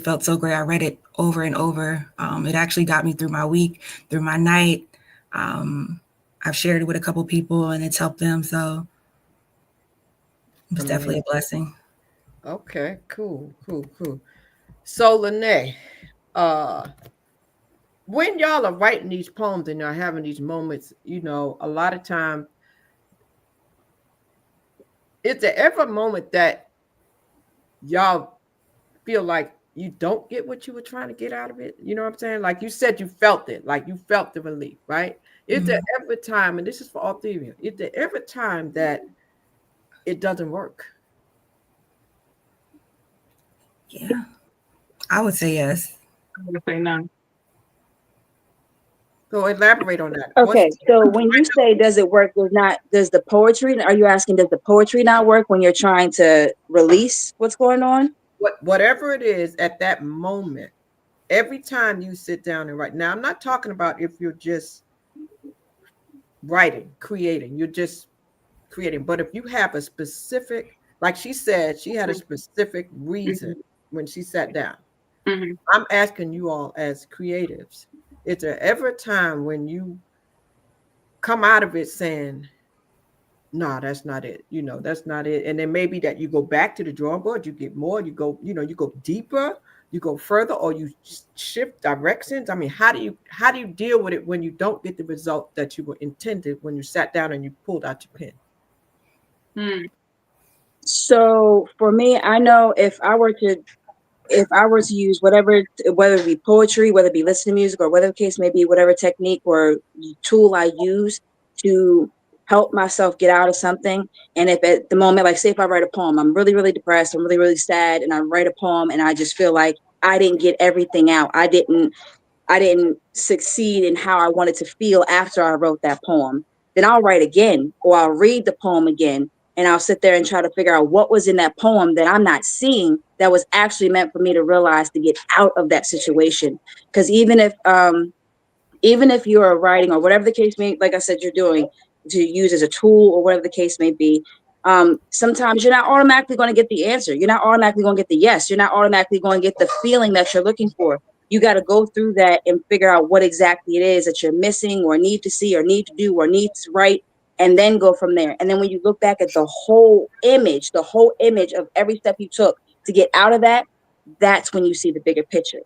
felt so great. I read it over and over. It actually got me through my week, through my night. I've shared it with a couple people and it's helped them. So it was definitely a blessing. Okay, cool. So, Lanai, when y'all are writing these poems and y'all having these moments, you know, a lot of time Is there ever a moment that y'all feel like you don't get what you were trying to get out of it? You know what I'm saying? Like you said, you felt it, like you felt the relief, right? Is there ever time, and this is for all three of you, is there ever time that it doesn't work? Yeah, I would say yes. I would say no. So elaborate on that. Okay, so when you say does it work, does the poetry, are you asking does the poetry not work when you're trying to release what's going on? Whatever it is at that moment, every time you sit down and write. Now, I'm not talking about if you're just writing, creating, you're just creating, but if you have a specific, like she said, she had a specific reason when she sat down. Mhm. I'm asking you all as creatives, is there ever a time when you come out of it saying, no, that's not it. That's not it. And then maybe that you go back to the drawing board, you get more, you go, you go deeper, you go further, or you shift directions. I mean, how do you deal with it when you don't get the result that you were intended when you sat down and you pulled out your pen? Mm. So for me, I know if I were to use whatever, whether it be poetry, whether it be listening to music, or whatever the case may be, whatever technique or tool I use to help myself get out of something. And if at the moment, like say if I write a poem, I'm really, really depressed, I'm really, really sad, and I write a poem and I just feel like I didn't get everything out. I didn't succeed in how I wanted to feel after I wrote that poem. Then I'll write again, or I'll read the poem again, and I'll sit there and try to figure out what was in that poem that I'm not seeing that was actually meant for me to realize to get out of that situation. Because even if you're writing or whatever the case may, like I said, you're doing to use as a tool or whatever the case may be, sometimes you're not automatically going to get the answer. You're not automatically going to get the yes. You're not automatically going to get the feeling that you're looking for. You got to go through that and figure out what exactly it is that you're missing or need to see or need to do or need to write, and then go from there. And then when you look back at the whole image of every step you took to get out of that, that's when you see the bigger picture.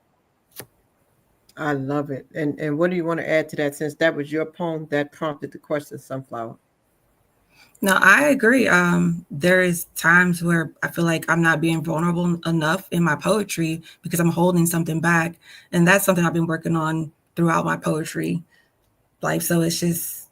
I love it. And what do you want to add to that, since that was your poem that prompted the question, Sunflower? No, I agree. There is times where I feel like I'm not being vulnerable enough in my poetry because I'm holding something back, and that's something I've been working on throughout my poetry life. So it's just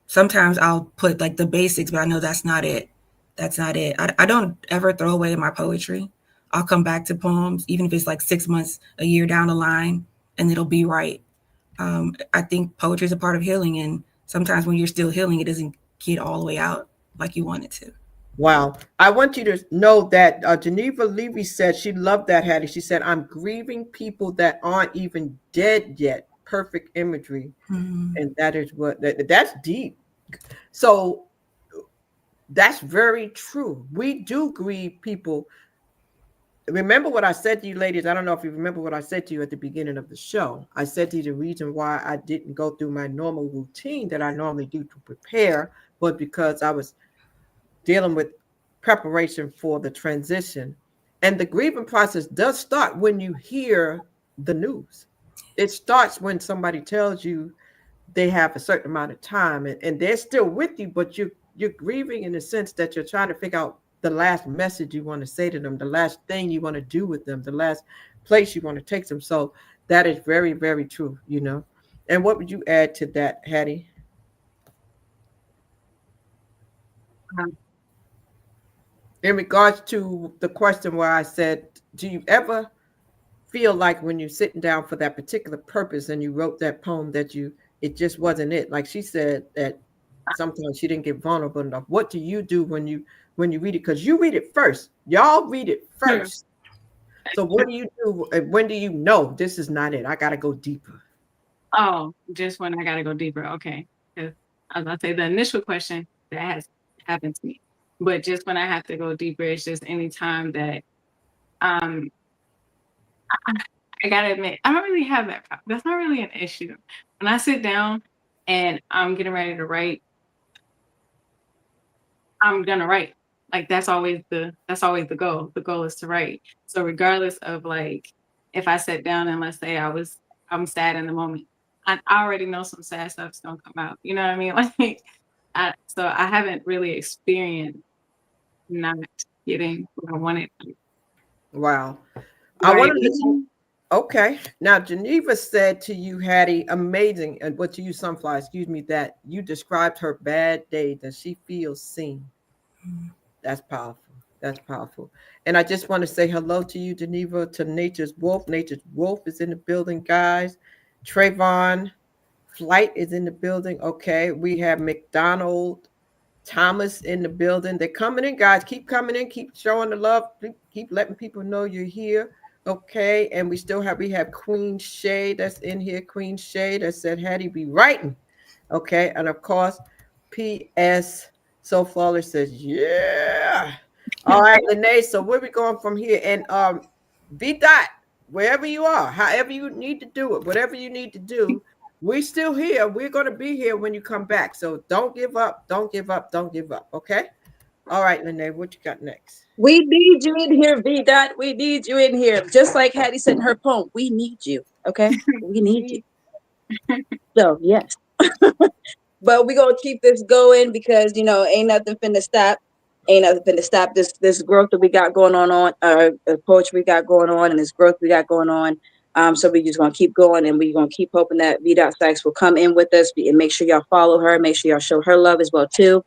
sometimes I'll put like the basics, but I know that's not it. That's not it. I don't ever throw away my poetry. I'll come back to poems, even if it's like 6 months, a year down the line, and it'll be right. I think poetry is a part of healing, and sometimes when you're still healing, it doesn't get all the way out like you want it to. Wow. I want you to know that Geneva Levy said she loved that, Hattie. She said, I'm grieving people that aren't even dead yet. Perfect imagery. Mm-hmm. And that is that's deep. So that's very true. We do grieve people. Remember what I said to you, ladies. I don't know if you remember what I said to you at the beginning of the show. I said to you the reason why I didn't go through my normal routine that I normally do to prepare was because I was dealing with preparation for the transition. And the grieving process does start when you hear the news. It starts when somebody tells you they have a certain amount of time, and they're still with you, but you're grieving in the sense that you're trying to figure out the last message you want to say to them, the last thing you want to do with them, the last place you want to take them. So that is very, very true. And what would you add to that, Hattie? Um, In regards to the question where I said, do you ever feel like when you're sitting down for that particular purpose and you wrote that poem that it just wasn't it? Like she said that sometimes she didn't get vulnerable enough. What do you do when you read it? Because you read it first. Y'all read it hmm. first. So what do you do? And when do you know this is not it? I got to go deeper. Oh, just when I gotta go deeper. Okay. 'Cause I was about to say the initial question that has happened to me. But just when I have to go deeper, it's just any time that um I, I gotta admit, I don't really have that problem. That's not really an issue. When I sit down and I'm getting ready to write, I'm gonna write. Like that's always the goal. The goal is to write. So regardless of like if I sat down and let's say I'm sad in the moment, I already know some sad stuff's gonna come out. You know what I mean? Like so I haven't really experienced not getting what I wanted. Wow. I Right. want to listen. Okay. Now, Geneva said to you, Hattie, amazing, and what to you, Sunflower, excuse me, that you described her bad day, that she feels seen. That's powerful. That's powerful. And I just want to say hello to you, Geneva, to Nature's Wolf. Nature's Wolf is in the building, guys. Trayvon Flight is in the building. Okay. We have McDonald Thomas in the building. They're coming in, guys. Keep coming in. Keep showing the love. Keep letting people know you're here. Okay. And we have Queen Shay that's in here. Queen Shay that said Hattie be writing. Okay. And of course, P.S. So Flawless says, yeah. All right, Lene. So where we going from here? And V Dot, wherever you are, however you need to do it, whatever you need to do, we're still here. We're going to be here when you come back. So don't give up. Don't give up. Don't give up. Okay. All right, Lene, what you got next? We need you in here, V Dot. We need you in here. Just like Hattie said in her poem, we need you. Okay. We need you. So yes. But we're gonna keep this going because ain't nothing finna stop. Ain't nothing finna stop this growth that we got going on poetry we got going on and this growth we got going on. So we just gonna keep going and we're gonna keep hoping that V. Sykes will come in with us and make sure y'all follow her, make sure y'all show her love as well too.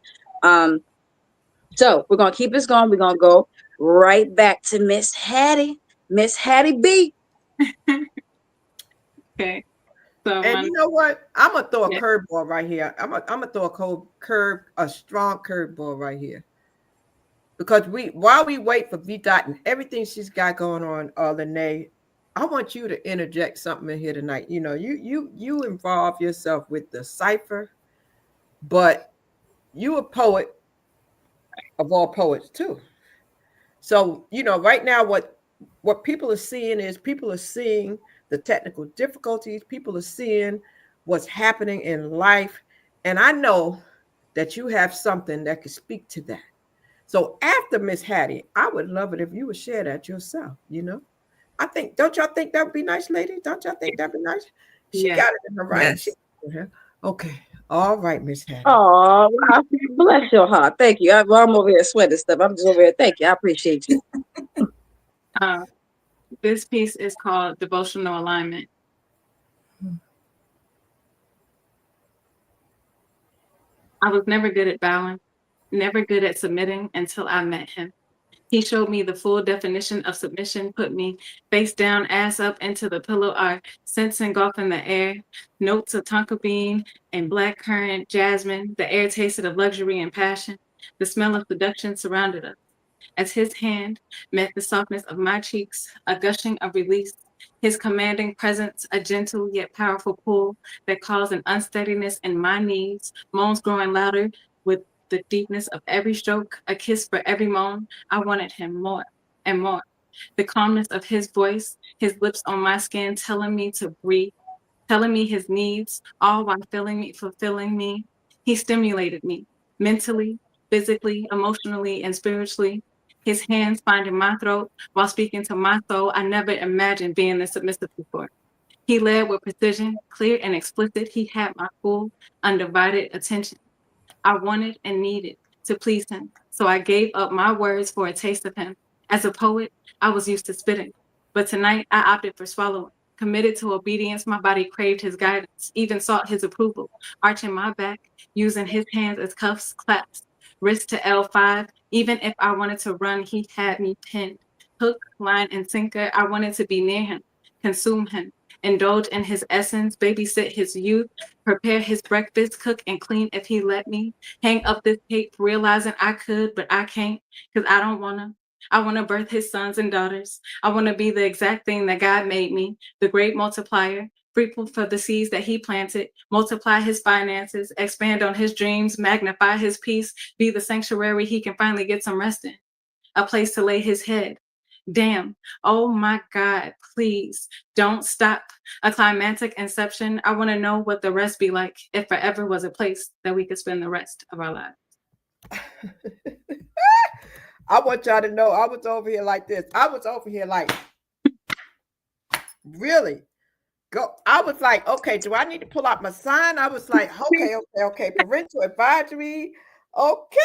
So we're gonna keep this going. We're gonna go right back to Miss Hattie. Miss Hattie B. Okay. So And you know what? I'm gonna throw a yeah. curveball right here. I'm gonna throw a strong curveball right here. Because while we wait for V Dot and everything she's got going on, Lene, I want you to interject something in here tonight. You involve yourself with the cipher, but you a poet of all poets too. So right now what people are seeing is people are seeing the technical difficulties. People are seeing what's happening in life, and I know that you have something that could speak to that. So after Miss Hattie, I would love it if you would share that yourself. Don't y'all think that would be nice, ladies? Don't y'all think that'd be nice? She got it in her right. Yes. Okay. All right, Miss Hattie. Oh, bless your heart. Thank you. I'm over here sweating stuff. I'm just over here. Thank you. I appreciate you. This piece is called Devotional Alignment. I was never good at bowing, never good at submitting until I met him. He showed me the full definition of submission, put me face down, ass up into the pillow, our scents engulfing the air, notes of tonka bean and blackcurrant jasmine, the air tasted of luxury and passion, the smell of seduction surrounded us. As his hand met the softness of my cheeks, a gushing of release, his commanding presence, a gentle yet powerful pull that caused an unsteadiness in my knees, moans growing louder with the deepness of every stroke, a kiss for every moan. I wanted him more and more. The calmness of his voice, his lips on my skin telling me to breathe, telling me his needs, all while fulfilling me. He stimulated me mentally, physically, emotionally, and spiritually. His hands finding my throat while speaking to my soul. I never imagined being this submissive before. He led with precision, clear and explicit. He had my full, undivided attention. I wanted and needed to please him, so I gave up my words for a taste of him. As a poet, I was used to spitting, but tonight I opted for swallowing. Committed to obedience, my body craved his guidance, even sought his approval, arching my back, using his hands as cuffs, claps, wrist to L5. Even if I wanted to run, he had me pinned. Hook, line, and sinker, I wanted to be near him, consume him, indulge in his essence, babysit his youth, prepare his breakfast, cook and clean if he let me, hang up this cape, realizing I could, but I can't, because I don't want to. I want to birth his sons and daughters. I want to be the exact thing that God made me, the great multiplier, fruitful for the seeds that he planted, multiply his finances, expand on his dreams, magnify his peace, be the sanctuary he can finally get some rest in, a place to lay his head. Damn, oh my God, please don't stop. A climactic inception. I want to know what the rest be like if forever was a place that we could spend the rest of our lives. I want y'all to know I was over here like this. I was over here like, really? Go. I was like, okay, do I need to pull out my sign? I was like, okay. Parental advisory. Okay.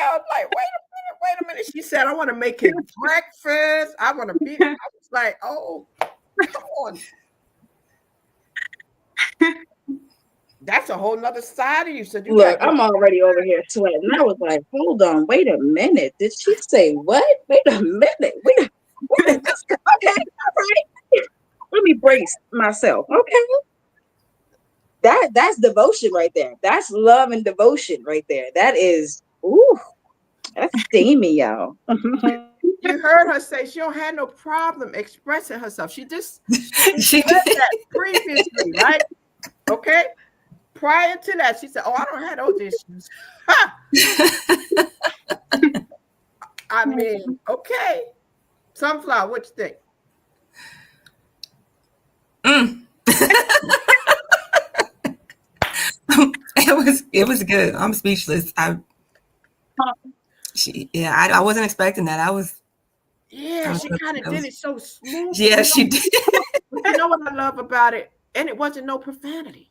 I was like, wait a minute. She said, I want to make him breakfast. I want to be. I was like, oh, come on. That's a whole nother side of you. So you Look, got I'm already over here sweating. I was like, hold on, wait a minute. Did she say what? Wait a minute. Wait a minute. Okay, all right. Let me brace myself. Okay. That's devotion right there. That's love and devotion right there. That is, ooh, that's steamy, y'all. you heard her say she don't have no problem expressing herself. She She said that previously, right? Okay. Prior to that, she said, "Oh, I don't have those issues." I mean, okay. Sunflower, what you think? It was good. I'm speechless. I wasn't expecting that. Yeah, she kind of did it so smooth. Yeah, she did. You know what I love about it? And it wasn't no profanity.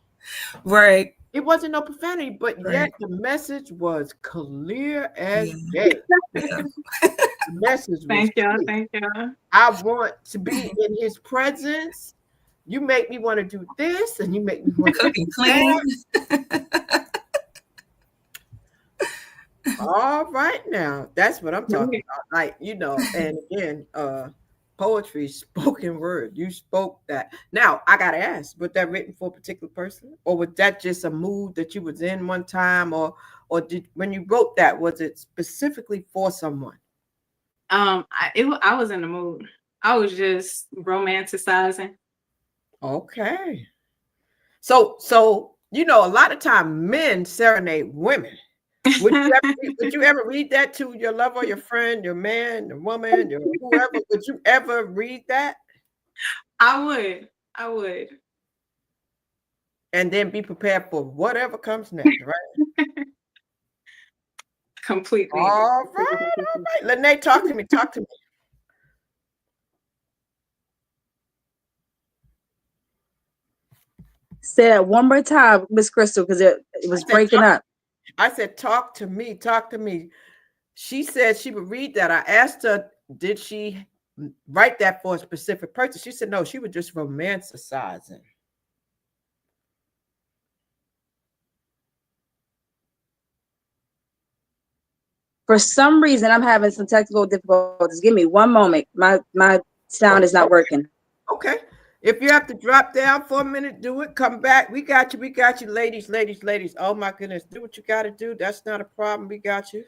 Right. It wasn't no profanity, but yet the message was clear as day. Yeah. The message was Thank y'all. clear. Thank y'all. I want to be in his presence. You make me want to do this, and you make me want to Cook and clean. All right now. That's what I'm talking about. Like, you know, and again, poetry, spoken word. You spoke that. Now, I gotta ask, was that written for a particular person? Or was that just a mood that you was in one time? Or did when you wrote that, was it specifically for someone? I was in the mood. I was just romanticizing. Okay. So you know, a lot of time men serenade women. Would you ever read that to your lover, your friend, your man, your woman, your whoever? Would you ever read that? I would. And then be prepared for whatever comes next, right? Completely. All right. Lanai, talk to me. Say that one more time, Miss Crystal, because it was breaking up. I said, talk to me. She said she would read that. I asked her, did she write that for a specific person? She said, no, she was just romanticizing. For some reason, I'm having some technical difficulties. Give me one moment. My sound is not working. Okay. If you have to drop down for a minute, do it. Come back. We got you, ladies. Oh my goodness. Do what you got to do. That's not a problem. We got you.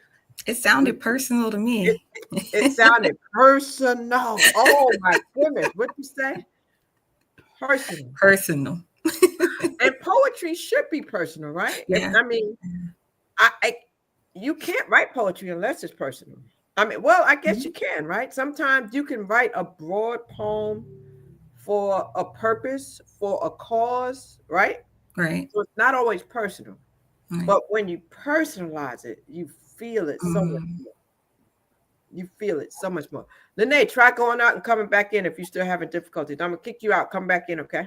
It sounded personal to me. It sounded personal. Oh my goodness. What you say? Personal. And poetry should be personal, right? Yeah. I mean, you can't write poetry unless it's personal. I mean, well, I guess you can, right? Sometimes you can write a broad poem for a purpose, for a cause, right? Right. So it's not always personal. Right. But when you personalize it, you feel it so much more. You feel it so much more. Lanai, try going out and coming back in if you're still having difficulties. I'm going to kick you out. Come back in, okay?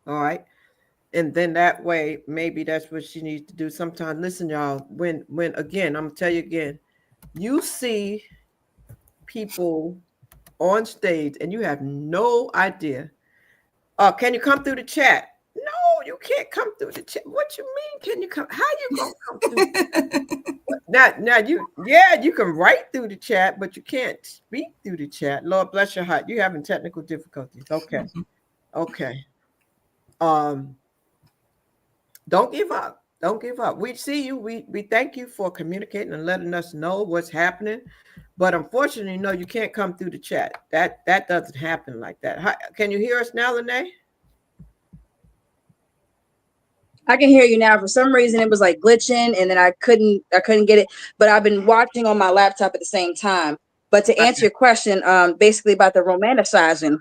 All right. And then that way, maybe that's what she needs to do. Sometimes, listen, y'all, when again, I'm going to tell you again, you see people on stage and you have no idea. Can you come through the chat? No, you can't come through the chat. What you mean? Can you come? How you gonna come through? now you can write through the chat, but you can't speak through the chat. Lord bless your heart. You're having technical difficulties. Okay. Don't give up. We see you. We thank you for communicating and letting us know what's happening. But unfortunately, no, you can't come through the chat. That doesn't happen like that. Can you hear us now, Lanai? I can hear you now. For some reason, it was like glitching, and then I couldn't get it. But I've been watching on my laptop at the same time. But to answer your question, basically about the romanticizing,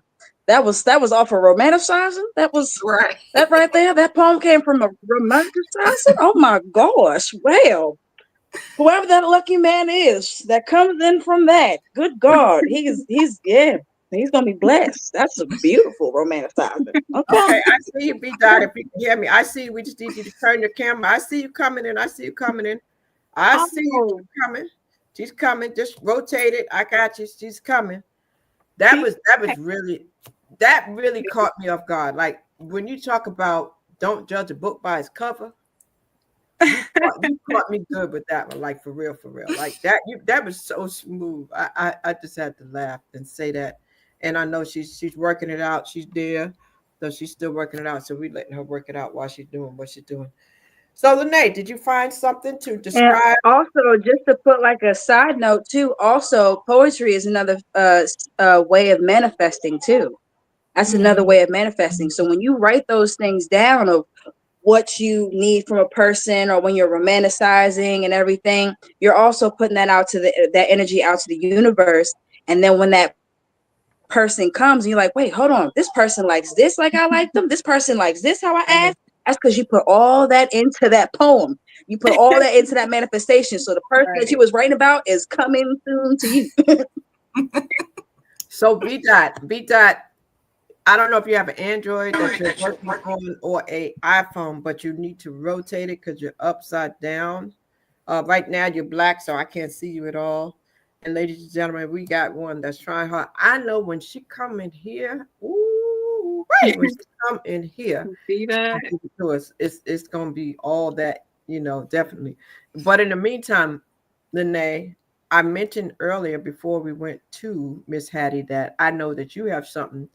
that was off of romanticizing. That was right. That right there. That poem came from a romanticizing. Oh my gosh! Well, whoever that lucky man is that comes in from that, good God, he's yeah. He's gonna be blessed. That's a beautiful romanticizing. Okay. Okay, I see you, B Dot. If you can hear me, I see you. We just need you to turn your camera. I see you coming in. I see you coming in. I see you Oh, coming. She's coming. Just rotate it. I got you. She's coming. That really caught me off guard. Like when you talk about don't judge a book by its cover, you caught me good with that one. Like for real, for real. Like that was so smooth. I just had to laugh and say that. And I know she's working it out. She's there, so she's still working it out. So we letting her work it out while she's doing what she's doing. So Lene, did you find something to and describe? also just to put like a side note too. Also, poetry is another way of manifesting too. That's another way of manifesting. So when you write those things down of what you need from a person, or when you're romanticizing and everything, you're also putting that out to that energy out to the universe. And then when that person comes, and you're like, wait, hold on, this person likes this like I like them. This person likes this how I act. That's because you put all that into that poem. You put all that into that manifestation. So the person that you was writing about is coming soon to you. So B Dot. I don't know if you have an Android that you're working on or a iPhone, but you need to rotate it because you're upside down. Right now you're black, so I can't see you at all. And ladies and gentlemen, we got one that's trying hard. I know when she come in here, ooh, right, when she come in here, See she's that? gonna give it to us. It's gonna be all that, definitely. But in the meantime, Lene, I mentioned earlier before we went to Miss Hattie that I know that you have something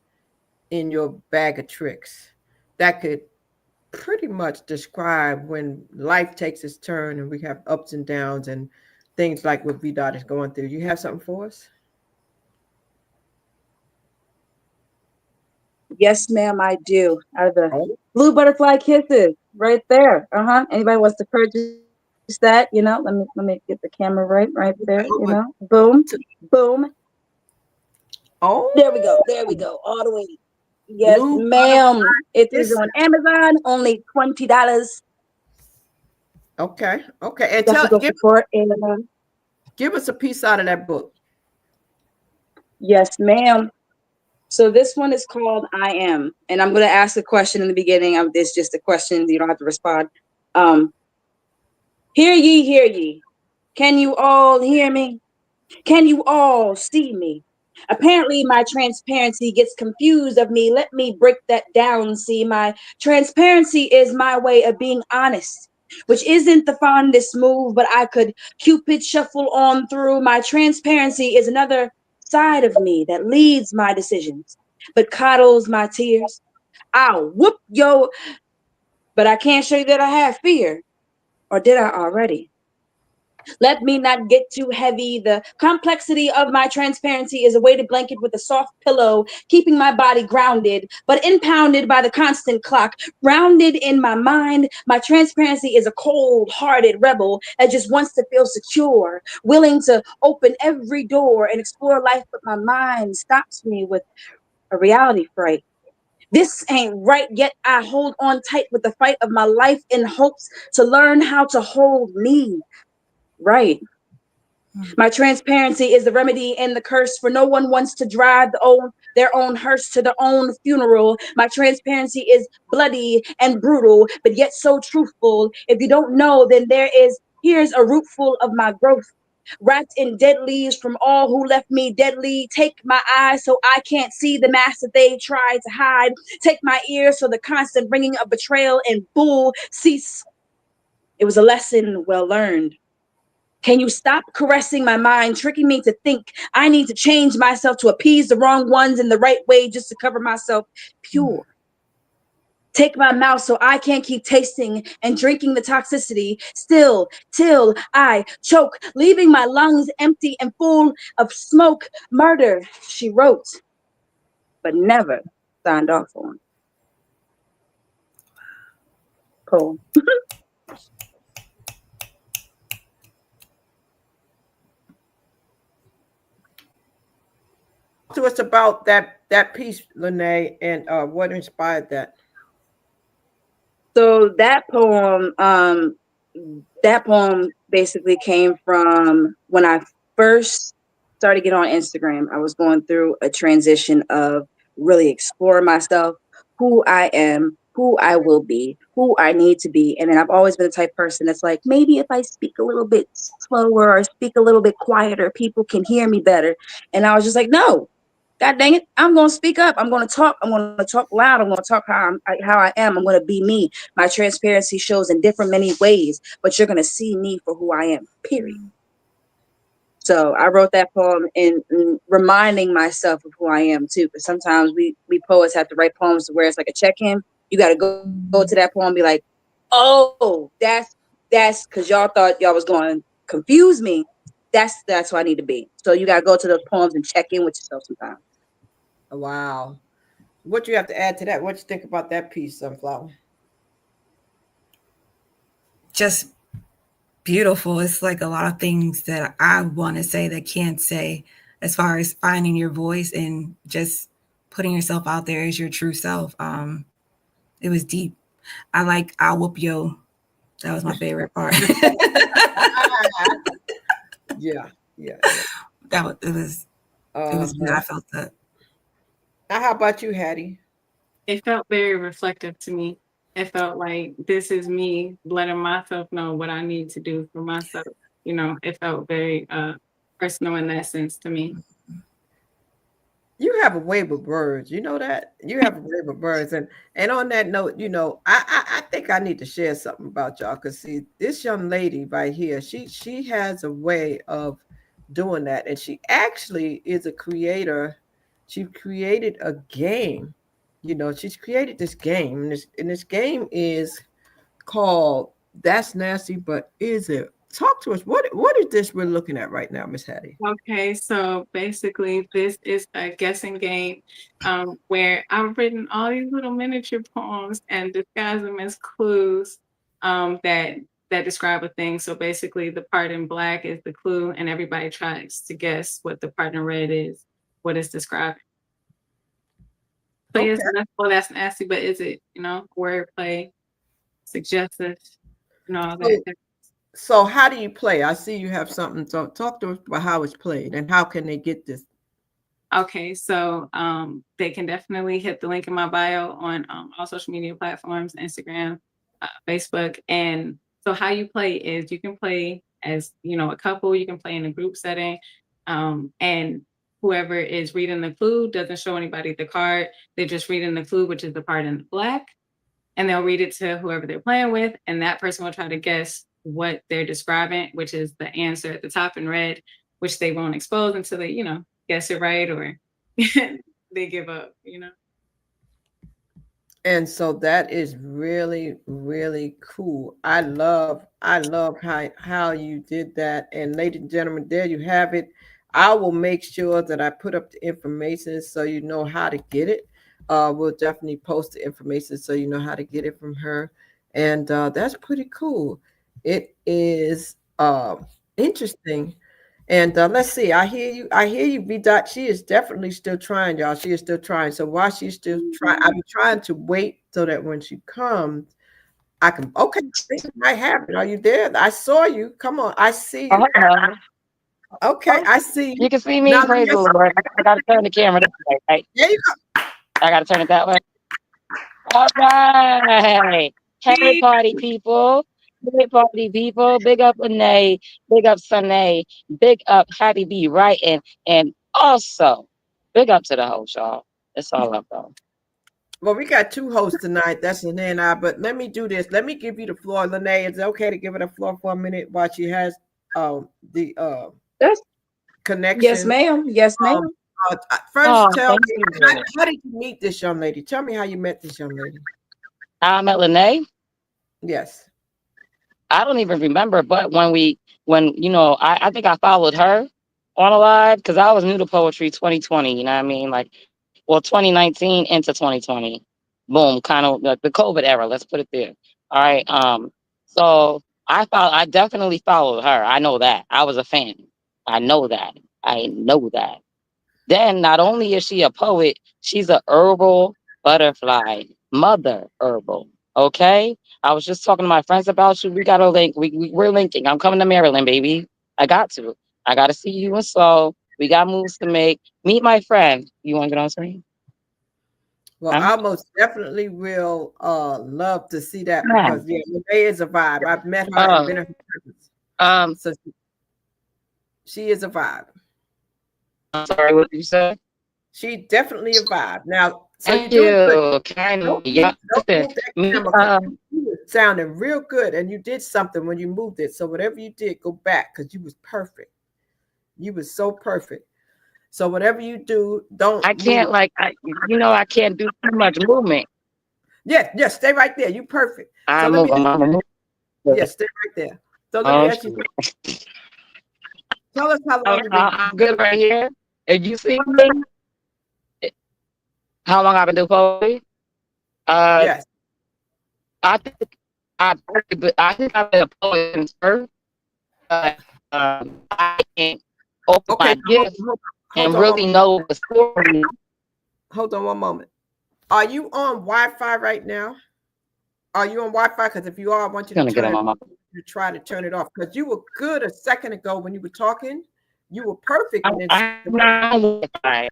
in your bag of tricks that could pretty much describe when life takes its turn and we have ups and downs and things like what V Dot is going through. You have something for us? Yes, ma'am, I do. Out of the Oh, blue butterfly kisses right there. Anybody wants to purchase that? Let me get the camera right there. Boom, boom. There we go. oh, There we go. All the way. Yes, blue butterfly. ma'am. It is This on Amazon. Only $20. okay, okay. And Definitely go give support Amazon. give us a piece out of that book. Yes, ma'am. So this one is called I Am. And I'm going to ask a question in the beginning. It's just a question. You don't have to respond. Um, Hear ye, hear ye. Can you all hear me? Can you all see me? Apparently, my transparency gets confused of me. Let me break that down. See, my transparency is my way of being honest, which isn't the fondest move, but I could Cupid shuffle on through. My transparency is another side of me that leads my decisions, but coddles my tears. I'll whoop yo, but I can't show you that I have fear. Or did I already? Let me not get too heavy. The complexity of my transparency is a weighted blanket with a soft pillow, keeping my body grounded, but impounded by the constant clock. Grounded in my mind, my transparency is a cold-hearted rebel that just wants to feel secure, willing to open every door and explore life, but my mind stops me with a reality fright. This ain't right, yet I hold on tight with the fight of my life in hopes to learn how to hold me right. My transparency is the remedy and the curse, for no one wants to drive their own hearse to their own funeral. My transparency is bloody and brutal, but yet so truthful. If you don't know, then here's a root full of my growth. Wrapped in dead leaves from all who left me deadly. Take my eyes so I can't see the mask that they try to hide. Take my ears so the constant ringing of betrayal and bull cease. It was a lesson well learned. Can you stop caressing my mind, tricking me to think I need to change myself to appease the wrong ones in the right way just to cover myself pure? Take my mouth so I can't keep tasting and drinking the toxicity still till I choke, leaving my lungs empty and full of smoke. Murder, she wrote, but never signed off on. Poem. To us about that piece, Lene, and what inspired that. So that poem basically came from when I first started getting on Instagram, I was going through a transition of really exploring myself, who I am, who I will be, who I need to be. And then I've always been the type of person that's like, maybe if I speak a little bit slower or speak a little bit quieter, people can hear me better. And I was just like, no, God dang it, I'm going to speak up. I'm going to talk. I'm going to talk loud. I'm going to talk how I am. I'm going to be me. My transparency shows in different many ways, but you're going to see me for who I am, period. So I wrote that poem in reminding myself of who I am too. Because sometimes we poets have to write poems where it's like a check-in. You got to go to that poem and be like, oh, that's because y'all thought y'all was going to confuse me. That's who I need to be. So you got to go to those poems and check in with yourself sometimes. Wow. What you have to add to that? What you think about that piece, Sunflower? Just beautiful. It's like a lot of things that I want to say that can't say, as far as finding your voice and just putting yourself out there as your true self. It was deep. I like I'll whoop yo. That was my favorite part. Yeah, yeah. It was I felt that. Now, how about you, Hattie? It felt very reflective to me. It felt like this is me letting myself know what I need to do for myself. You know, it felt very personal in that sense to me. You have a way with words. You know that? You have a way with words. And on that note, you know, I think I need to share something about y'all. Because see, this young lady right here, she has a way of doing that. And she actually is a creator. She created a game. You know, she's created this game. And this game is called That's Nasty, but is it? Talk to us. What is this we're looking at right now, Miss Hattie? Okay, so basically, this is a guessing game where I've written all these little miniature poems and disguised them as clues that describe a thing. So basically, the part in black is the clue, and everybody tries to guess what the part in red is, what it's describing. So Okay. yes, that's nasty, but is it, you know, wordplay, suggestive, you know, all that. So how do you play? I see you have something. So talk to us about how it's played and how can they get this? Okay, so they can definitely hit the link in my bio on all social media platforms, Instagram, Facebook. And so how you play is you can play as, you know, a couple, you can play in a group setting. And whoever is reading the clue doesn't show anybody the card. They're just reading the clue, which is the part in the black. And they'll read it to whoever they're playing with. And that person will try to guess what they're describing, which is the answer at the top in red, which they won't expose until they, you know, guess it right or they give up, you know. And so that is really, really cool. I love how you did that. And ladies and gentlemen, there you have it. I will make sure that I put up the information so you know how to get it. We'll definitely post the information so you know how to get it from her. And that's pretty cool. It is interesting. And let's see. I hear you. I hear you, B. Dot. She is definitely still trying, y'all. She is still trying. So while she's still trying, I'm trying to wait so that when she comes, I can. Okay, I think I might have it. Are you there? I saw you. Come on. I see you. Okay, I see you. You can see me. Now, Praise the Lord. I gotta turn the camera that way, right? there you go. I gotta turn it that way. All right. Hey, party people. Hey, party people. Big up Lanai. Big up Sunay. Big up Hattie B. Writing. And also, big up to the host, y'all. It's all up, though. Well, we got two hosts tonight. That's Lene and I. But let me do this. Let me give you the floor, Lene. Is it okay to give her the floor for a minute while she has the Yes, connection? ma'am. Yes, ma'am. First, tell Thank me you. how did you meet this young lady? Tell me how you met this young lady. I met Lanai. Yes. I don't even remember, but when you know, I think I followed her on a live because I was new to poetry 2020, you know what I mean? Like, well, 2019 into 2020. Boom, kind of like the COVID era, let's put it there. All right. So I definitely followed her. I know that. I was a fan. I know that. I know that. Then not only is she a poet, she's a herbal butterfly, mother herbal. Okay. I was just talking to my friends about you. We got a link. We're linking. I'm coming to Maryland, baby. I got to. I got to see you and Slow. We got moves to make. Meet my friend. You want to get on screen? Well, I most definitely will love to see that Yeah. because Renee is a vibe. I've met her and been in her presence. So she is a vibe. I'm sorry, what did you say? She definitely a vibe. Now, so Thank you're doing you. good. Kind Don't yeah. move Listen, that me, camera 'cause you were sounding real good and you did something when you moved it. So whatever you did, go back because you was perfect. You was so perfect. So whatever you do, don't I can't move. I can't do too much movement. Yes, stay right there. You perfect. So let me I'm stay right there. So let me ask you, tell us how long you've been. I'm good right here. If you see me, how long I've been doing poetry? Yes. I think I've been a poet since birth, but I can open Okay. my gift and really know the story. Hold on one moment. Are you on Wi-Fi right now? Are you on Wi-Fi? Because if you are, I want you to try to turn it off. Because you were good a second ago when you were talking. You were perfect. And then I'm not on Wi-Fi.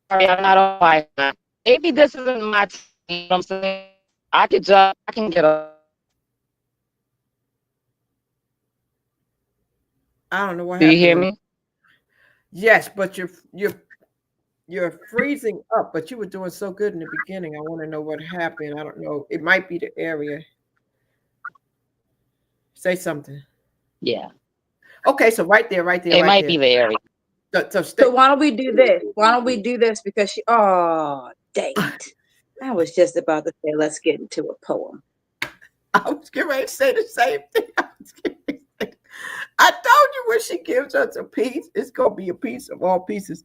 Sorry, I'm not on Wi-Fi. Maybe this isn't my time. You know what I'm saying? I can get a. I don't know what Do you happened. hear me? Yes, but you're freezing up. But you were doing so good in the beginning. I want to know what happened. I don't know. It might be the area. Say something. Yeah. Okay, so right there. It might be the area. So why don't we do this? Why don't we do this? Because dang it. I was just about to say, let's get into a poem. I was getting ready to say the same thing. I told you when she gives us a piece, it's gonna be a piece of all pieces,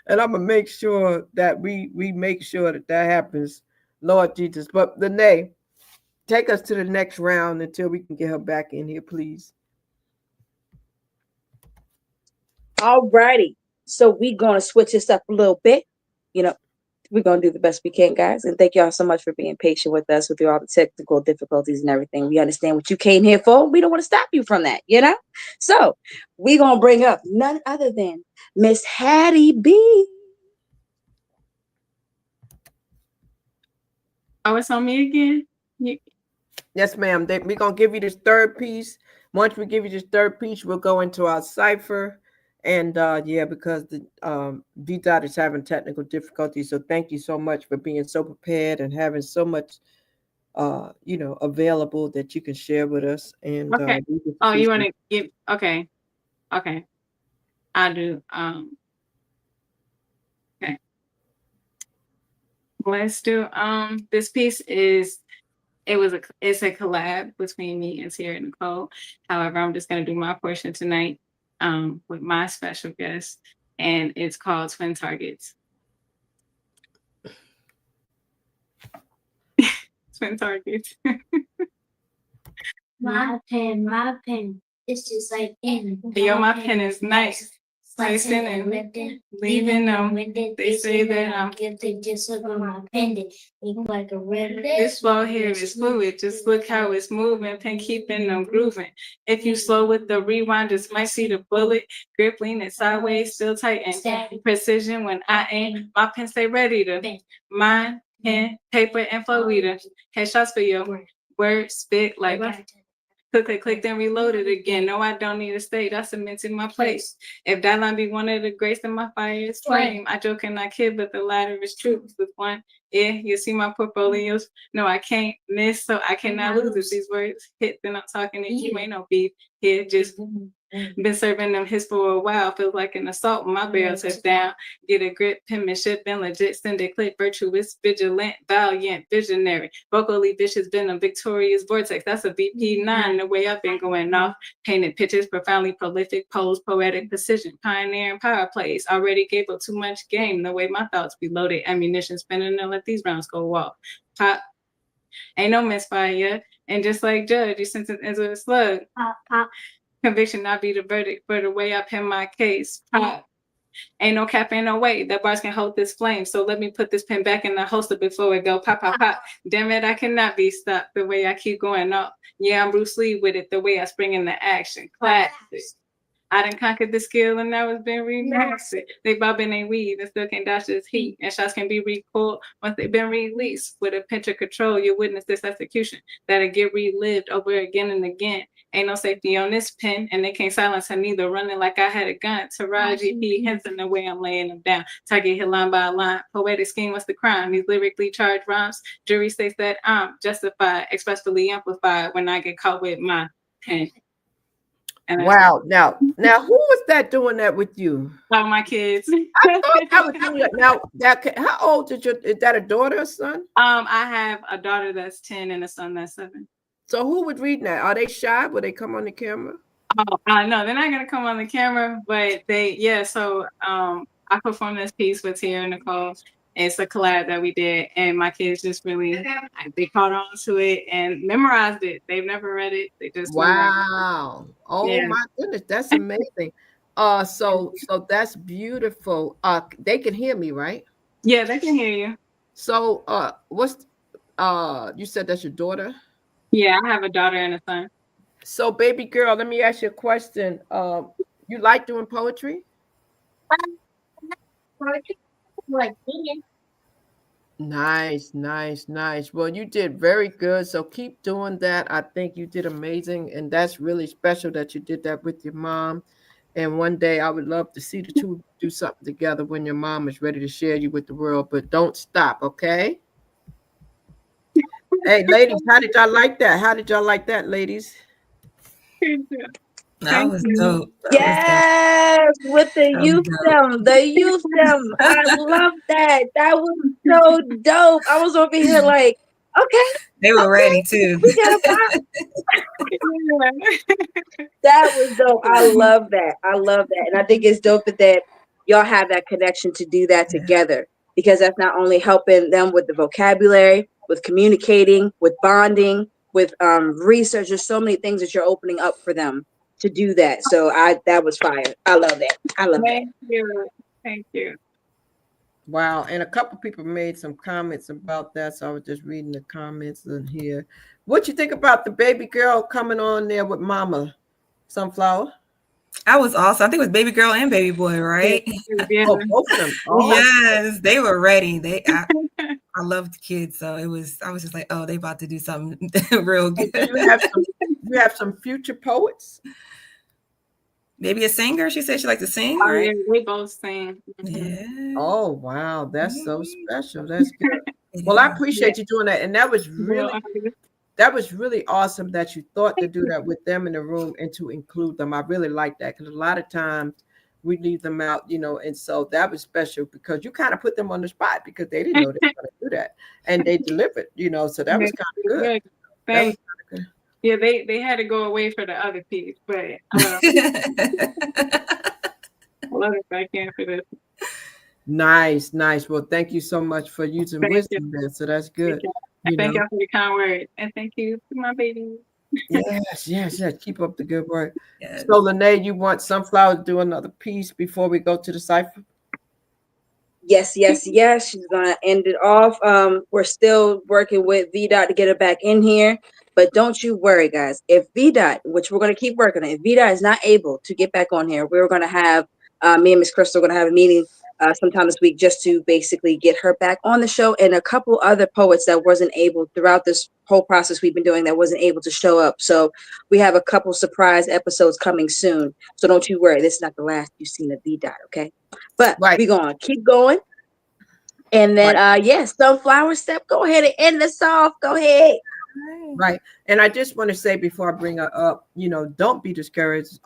and I'm gonna make sure that we make sure that happens, Lord Jesus. But Lanai, take us to the next round until we can get her back in here, please. All righty. So we're gonna switch this up a little bit. We're going to do the best we can, guys. And thank y'all so much for being patient with us with all the technical difficulties and everything. We understand what you came here for. We don't want to stop you from that, So we're going to bring up none other than Miss Hattie B. Oh, it's on me again? Yes, ma'am. We're going to give you this third piece. Once we give you this third piece, we'll go into our cipher. And because the D-Dot is having technical difficulties. So thank you so much for being so prepared and having so much, available that you can share with us. And okay. You want to give? Okay. I'll do. Okay. Let's do. This piece is. It's a collab between me and Sierra Nicole. However, I'm just gonna do my portion tonight with my special guest, and it's called Twin Targets. Twin Targets. My pen. It's just like pen. Yo, my pen is nice. Slicing and lifting, leaving them. They say that I'm gifted. Just look at my pendant. Look like a red. This flow here is fluid. Just look how it's moving. Pen keeping them grooving. If you slow with the rewind, just might see the bullet. Grip leaning sideways, still tight and precision when I aim. My pen stay ready to mine, pen, paper, and flow reader. Headshots for your word, spit like click, then reload it again. No, I don't need a state. I cemented my place. If that line be one of the grace, then my fire is flame. I joke and I kid, but the latter is true. With one ear, you see my portfolios. No, I can't miss, so I cannot lose. If these words hit, then I'm talking to you. Ain't no beef here, just been serving them hits for a while. Feels like an assault when my barrel touch down. Get a grip, penmanship, been legit. Send a clip, virtuous, vigilant, valiant, visionary. Vocally vicious, been a victorious vortex. That's a VP9. The way I've been going off. Painted pictures, profoundly prolific, pose, poetic precision. Pioneering power plays. Already gave up too much game. The way my thoughts be loaded. Ammunition spinning and let these rounds go off. Pop. Ain't no misfire. And just like Judge, you sent it into a slug. Pop. Conviction not be the verdict for the way I pen my case. Pop. Ain't no cap, ain't no way. That bars can hold this flame. So let me put this pen back in the holster before it go pop, pop, pop. Damn it, I cannot be stopped the way I keep going up. Yeah, I'm Bruce Lee with it, the way I spring into action. Classic. I done conquered the skill and now it's been remastered. They bobbing they weave and still can't dodge this heat. And shots can be recalled once they've been released. With a pinch of control, you witness this execution that'll get relived over again and again. Ain't no safety on this pen, and they can't silence her neither. Running like I had a gun. Taraji P. Henson, the way I'm laying them down. Target hit line by line. Poetic scheme, what's the crime? These lyrically charged rhymes. Jury states that I'm justified, expressly amplified when I get caught with my pen. And Wow. Now, who was that doing that with you? all my kids. I thought that was doing it. Now, how old is that a daughter or son? I have a daughter that's 10 and a son that's 7. So who would read that? Are they shy? Would they come on the camera? No, they're not gonna come on the camera, but so I performed this piece with Tia and Nicole. It's a collab that we did, and my kids just really they caught on to it and memorized it. They've never read it. They just Wow. Oh my goodness, that's amazing. So that's beautiful. They can hear me, right? Yeah, they can hear you. So what's you said that's your daughter? Yeah, I have a daughter and a son. So baby girl, let me ask you a question. You like doing poetry? Like singing. Nice. Well, you did very good. So keep doing that. I think you did amazing. And that's really special that you did that with your mom. And one day I would love to see the two do something together when your mom is ready to share you with the world. But don't stop, okay? Hey, ladies, how did y'all like that? How did y'all like that, ladies? That was dope. Yes, with the youth them. I love that. That was so dope. I was over here like, okay. They were ready too. We got a pop. That was dope. I love that. And I think it's dope that y'all have that connection to do that together, because that's not only helping them with the vocabulary, with communicating, with bonding, with research. There's so many things that you're opening up for them to do that. So that was fire. I love that. Thank you. Wow. And a couple people made some comments about that. So I was just reading the comments in here. What you think about the baby girl coming on there with Mama Sunflower? That was awesome. I think it was baby girl and baby boy, right? Yeah. Oh, both of them. Oh. Yes, they were ready. I loved the kids, so I was just like, oh, they about to do something real good. You have some future poets? Maybe a singer. She said she liked to sing, Oh, right? yeah, we both sing. Yeah. Oh, wow. That's so special. That's good. Well, I appreciate you doing that. And that was really awesome that you thought to do that with them in the room and to include them. I really like that, because a lot of times we leave them out, and so that was special because you kind of put them on the spot because they didn't know they were going to do that, and they delivered, so that was kind of good. That was good. Yeah, they had to go away for the other piece, but I love it back in for this. Nice. Well, thank you so much for using wisdom there. So that's good. Thank you for the kind words, and thank you to my baby. Yes. Keep up the good work. Yes. So, Lanai, you want Sunflower to do another piece before we go to the cipher? Yes. She's gonna end it off. We're still working with VDOT to get her back in here, but don't you worry, guys. If VDOT, which we're gonna keep working on, if VDOT is not able to get back on here, we're gonna have me and Miss Crystal are gonna have a meeting sometime this week just to basically get her back on the show, and a couple other poets that wasn't able throughout this whole process we've been doing that wasn't able to show up. So we have a couple surprise episodes coming soon. So don't you worry. This is not the last you've seen of VDOT, okay? But we're gonna keep going. And then Sunflower Step, go ahead and end this off. Go ahead. Right. And I just want to say before I bring her up, don't be discouraged.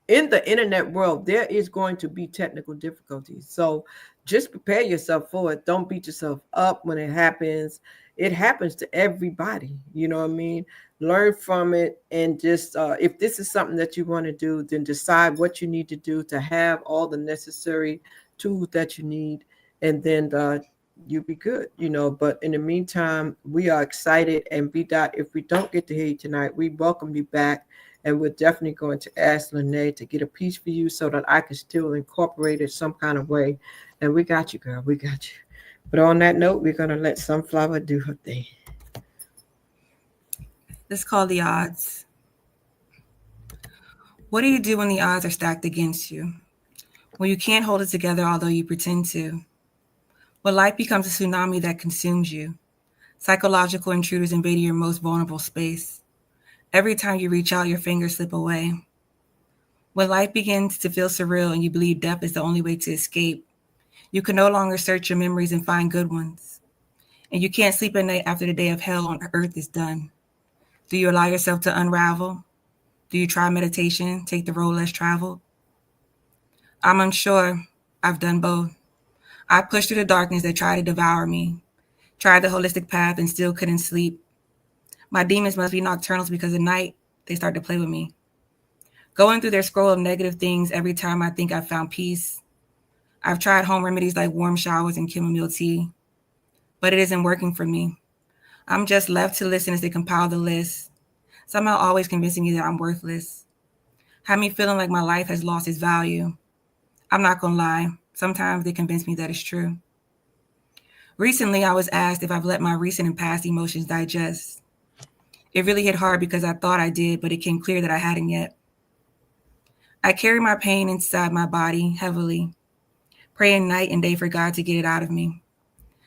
In the internet world, there is going to be technical difficulties. So just prepare yourself for it. Don't beat yourself up when it happens. It happens to everybody. You know what I mean? Learn from it. And just if this is something that you want to do, then decide what you need to do to have all the necessary tools that you need. And then you'll be good, But in the meantime, we are excited. And VDOT, if we don't get to hear you tonight, we welcome you back. And we're definitely going to ask Lanai to get a piece for you so that I can still incorporate it some kind of way. And we got you, girl. We got you. But on that note, we're going to let Sunflower do her thing. Let's call the odds. What do you do when the odds are stacked against you? When you can't hold it together although you pretend to? When life becomes a tsunami that consumes you? Psychological intruders invading your most vulnerable space. Every time you reach out, your fingers slip away. When life begins to feel surreal and you believe death is the only way to escape, you can no longer search your memories and find good ones. And you can't sleep at night after the day of hell on earth is done. Do you allow yourself to unravel? Do you try meditation, take the road less traveled? I'm unsure. I've done both. I pushed through the darkness that tried to devour me, tried the holistic path and still couldn't sleep. My demons must be nocturnals because at night they start to play with me. Going through their scroll of negative things every time I think I've found peace. I've tried home remedies like warm showers and chamomile tea, but it isn't working for me. I'm just left to listen as they compile the list, somehow always convincing me that I'm worthless. Have me feeling like my life has lost its value. I'm not gonna lie, sometimes they convince me that it's true. Recently, I was asked if I've let my recent and past emotions digest. It really hit hard because I thought I did, but it came clear that I hadn't yet. I carry my pain inside my body heavily, praying night and day for God to get it out of me.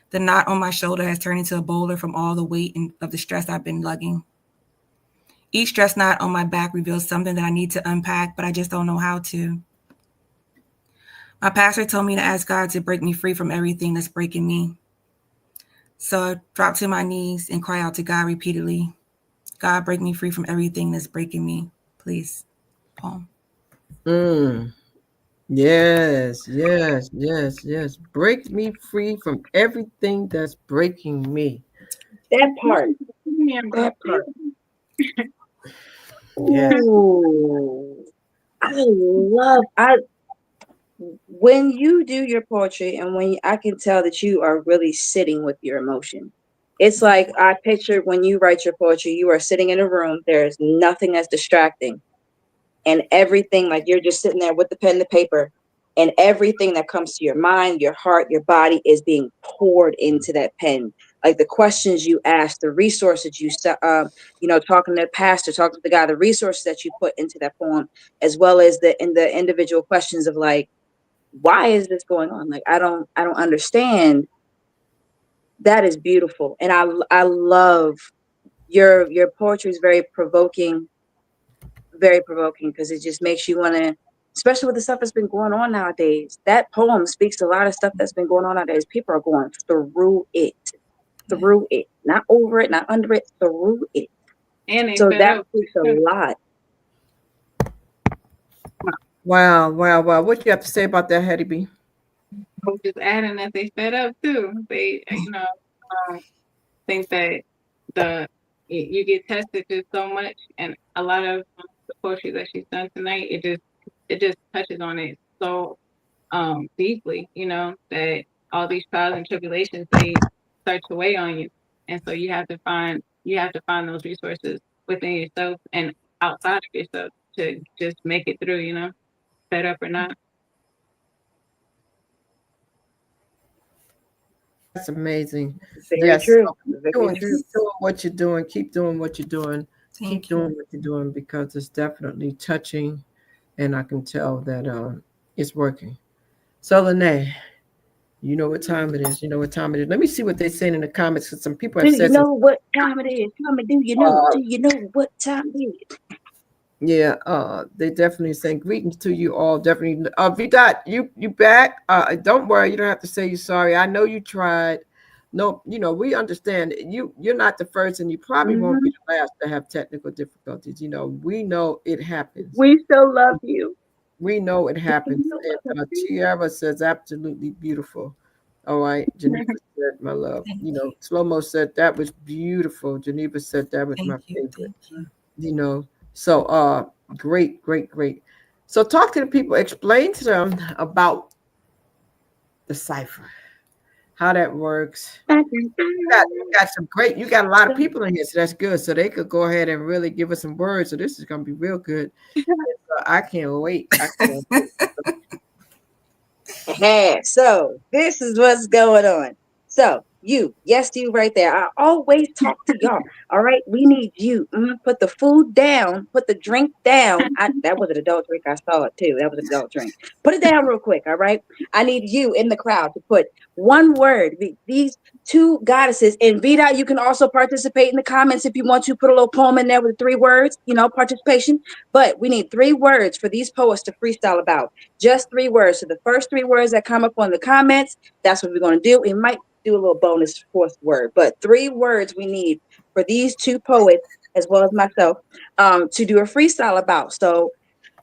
The knot on my shoulder has turned into a boulder from all the weight of the stress I've been lugging. Each stress knot on my back reveals something that I need to unpack, but I just don't know how to. My pastor told me to ask God to break me free from everything that's breaking me. So I dropped to my knees and cry out to God repeatedly. God, break me free from everything that's breaking me, please. Poem. Yes, yes, yes, yes. Break me free from everything that's breaking me. That part. Yeah, That part. Yes. Ooh. I when you do your poetry and I can tell that you are really sitting with your emotion. It's like I picture when you write your poetry, you are sitting in a room, there's nothing that's distracting, and everything, like you're just sitting there with the pen and the paper, and everything that comes to your mind, your heart, your body is being poured into that pen. Like the questions you ask, the resources talking to the pastor, talking to the guy, the resources that you put into that poem, as well as the individual questions of like, why is this going on? Like I don't understand. That is beautiful, and I love your poetry is very provoking because it just makes you want to, especially with the stuff that's been going on nowadays. That poem speaks to a lot of stuff that's been going on nowadays. People are going through it, not over it, not under it, through it. and they So fed that up. speaks a lot. Wow, wow, wow. What you have to say about that, Hetty B? Just adding that they fed up too. They, think that you get tested just so much, and a lot of the poetry that she's done tonight, it just touches on it so deeply, that all these trials and tribulations, they start to weigh on you, and so you have to find those resources within yourself and outside of yourself to just make it through, fed up or not. That's amazing. Very Yes. true. So Very true. keep doing what you're doing. Keep doing what you're doing. Keep Thank you. doing what you're doing because it's definitely touching, and I can tell that it's working. So, Lanai, you know what time it is. You know what time it is. Let me see what they're saying in the comments because some people Do have you said some. know what time it is? Tell me, do you know? Uh, Do you know what time it is? yeah, they definitely saying greetings to you all. Definitely, Vidat, you back? Don't worry, you don't have to say you're sorry. I know you tried. No, we understand. You're not the first, and you probably won't be Mhm. the last to have technical difficulties. We know it happens. We still love you. We know it happens. And Tiara says absolutely beautiful. All right, Geneva said, my love. Thank Slow Mo said that was beautiful. Geneva said that was my Thank you. favorite. Thank you. you know so great, great, great. So talk to the people, explain to them about the cipher, how that works. You got a lot of people in here, so that's good, so they could go ahead and really give us some words, so this is going to be real good. I can't wait. Hey, so this is what's going on. So You. Yes, you right there. I always talk to y'all. All right. We need you. Put the food down. Put the drink down. That was an adult drink. I saw it too. That was an adult drink. Put it down real quick. All right. I need you in the crowd to put one word. These two goddesses. And Vida, you can also participate in the comments if you want to. Put a little poem in there with 3 words, participation. But we need 3 words for these poets to freestyle about. Just 3 words. So the first 3 words that come up on the comments, that's what we're going to do. We might do a little bonus 4th word, but 3 words we need for these 2 poets as well as myself to do a freestyle about. So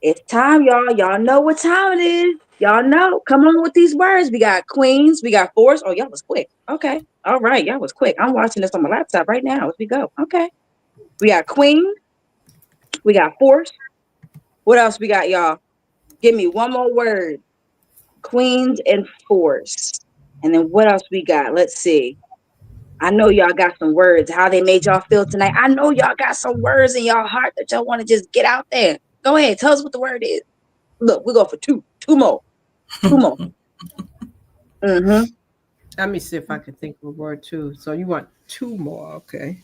it's time, y'all. Y'all know what time it is. Y'all know. Come on with these words. We got queens. We got force. Oh, y'all was quick. Okay. All right. Y'all was quick. I'm watching this on my laptop right now as we go. Okay. We got queen. We got force. What else we got, y'all? Give me one more word. Queens and force. And then what else we got? Let's see. I know y'all got some words, how they made y'all feel tonight. I know y'all got some words in y'all heart that y'all want to just get out there. Go ahead. Tell us what the word is. Look, we go for 2. 2 more. 2 more. Mm-hmm. Let me see if I can think of a word too. So you want 2 more, okay?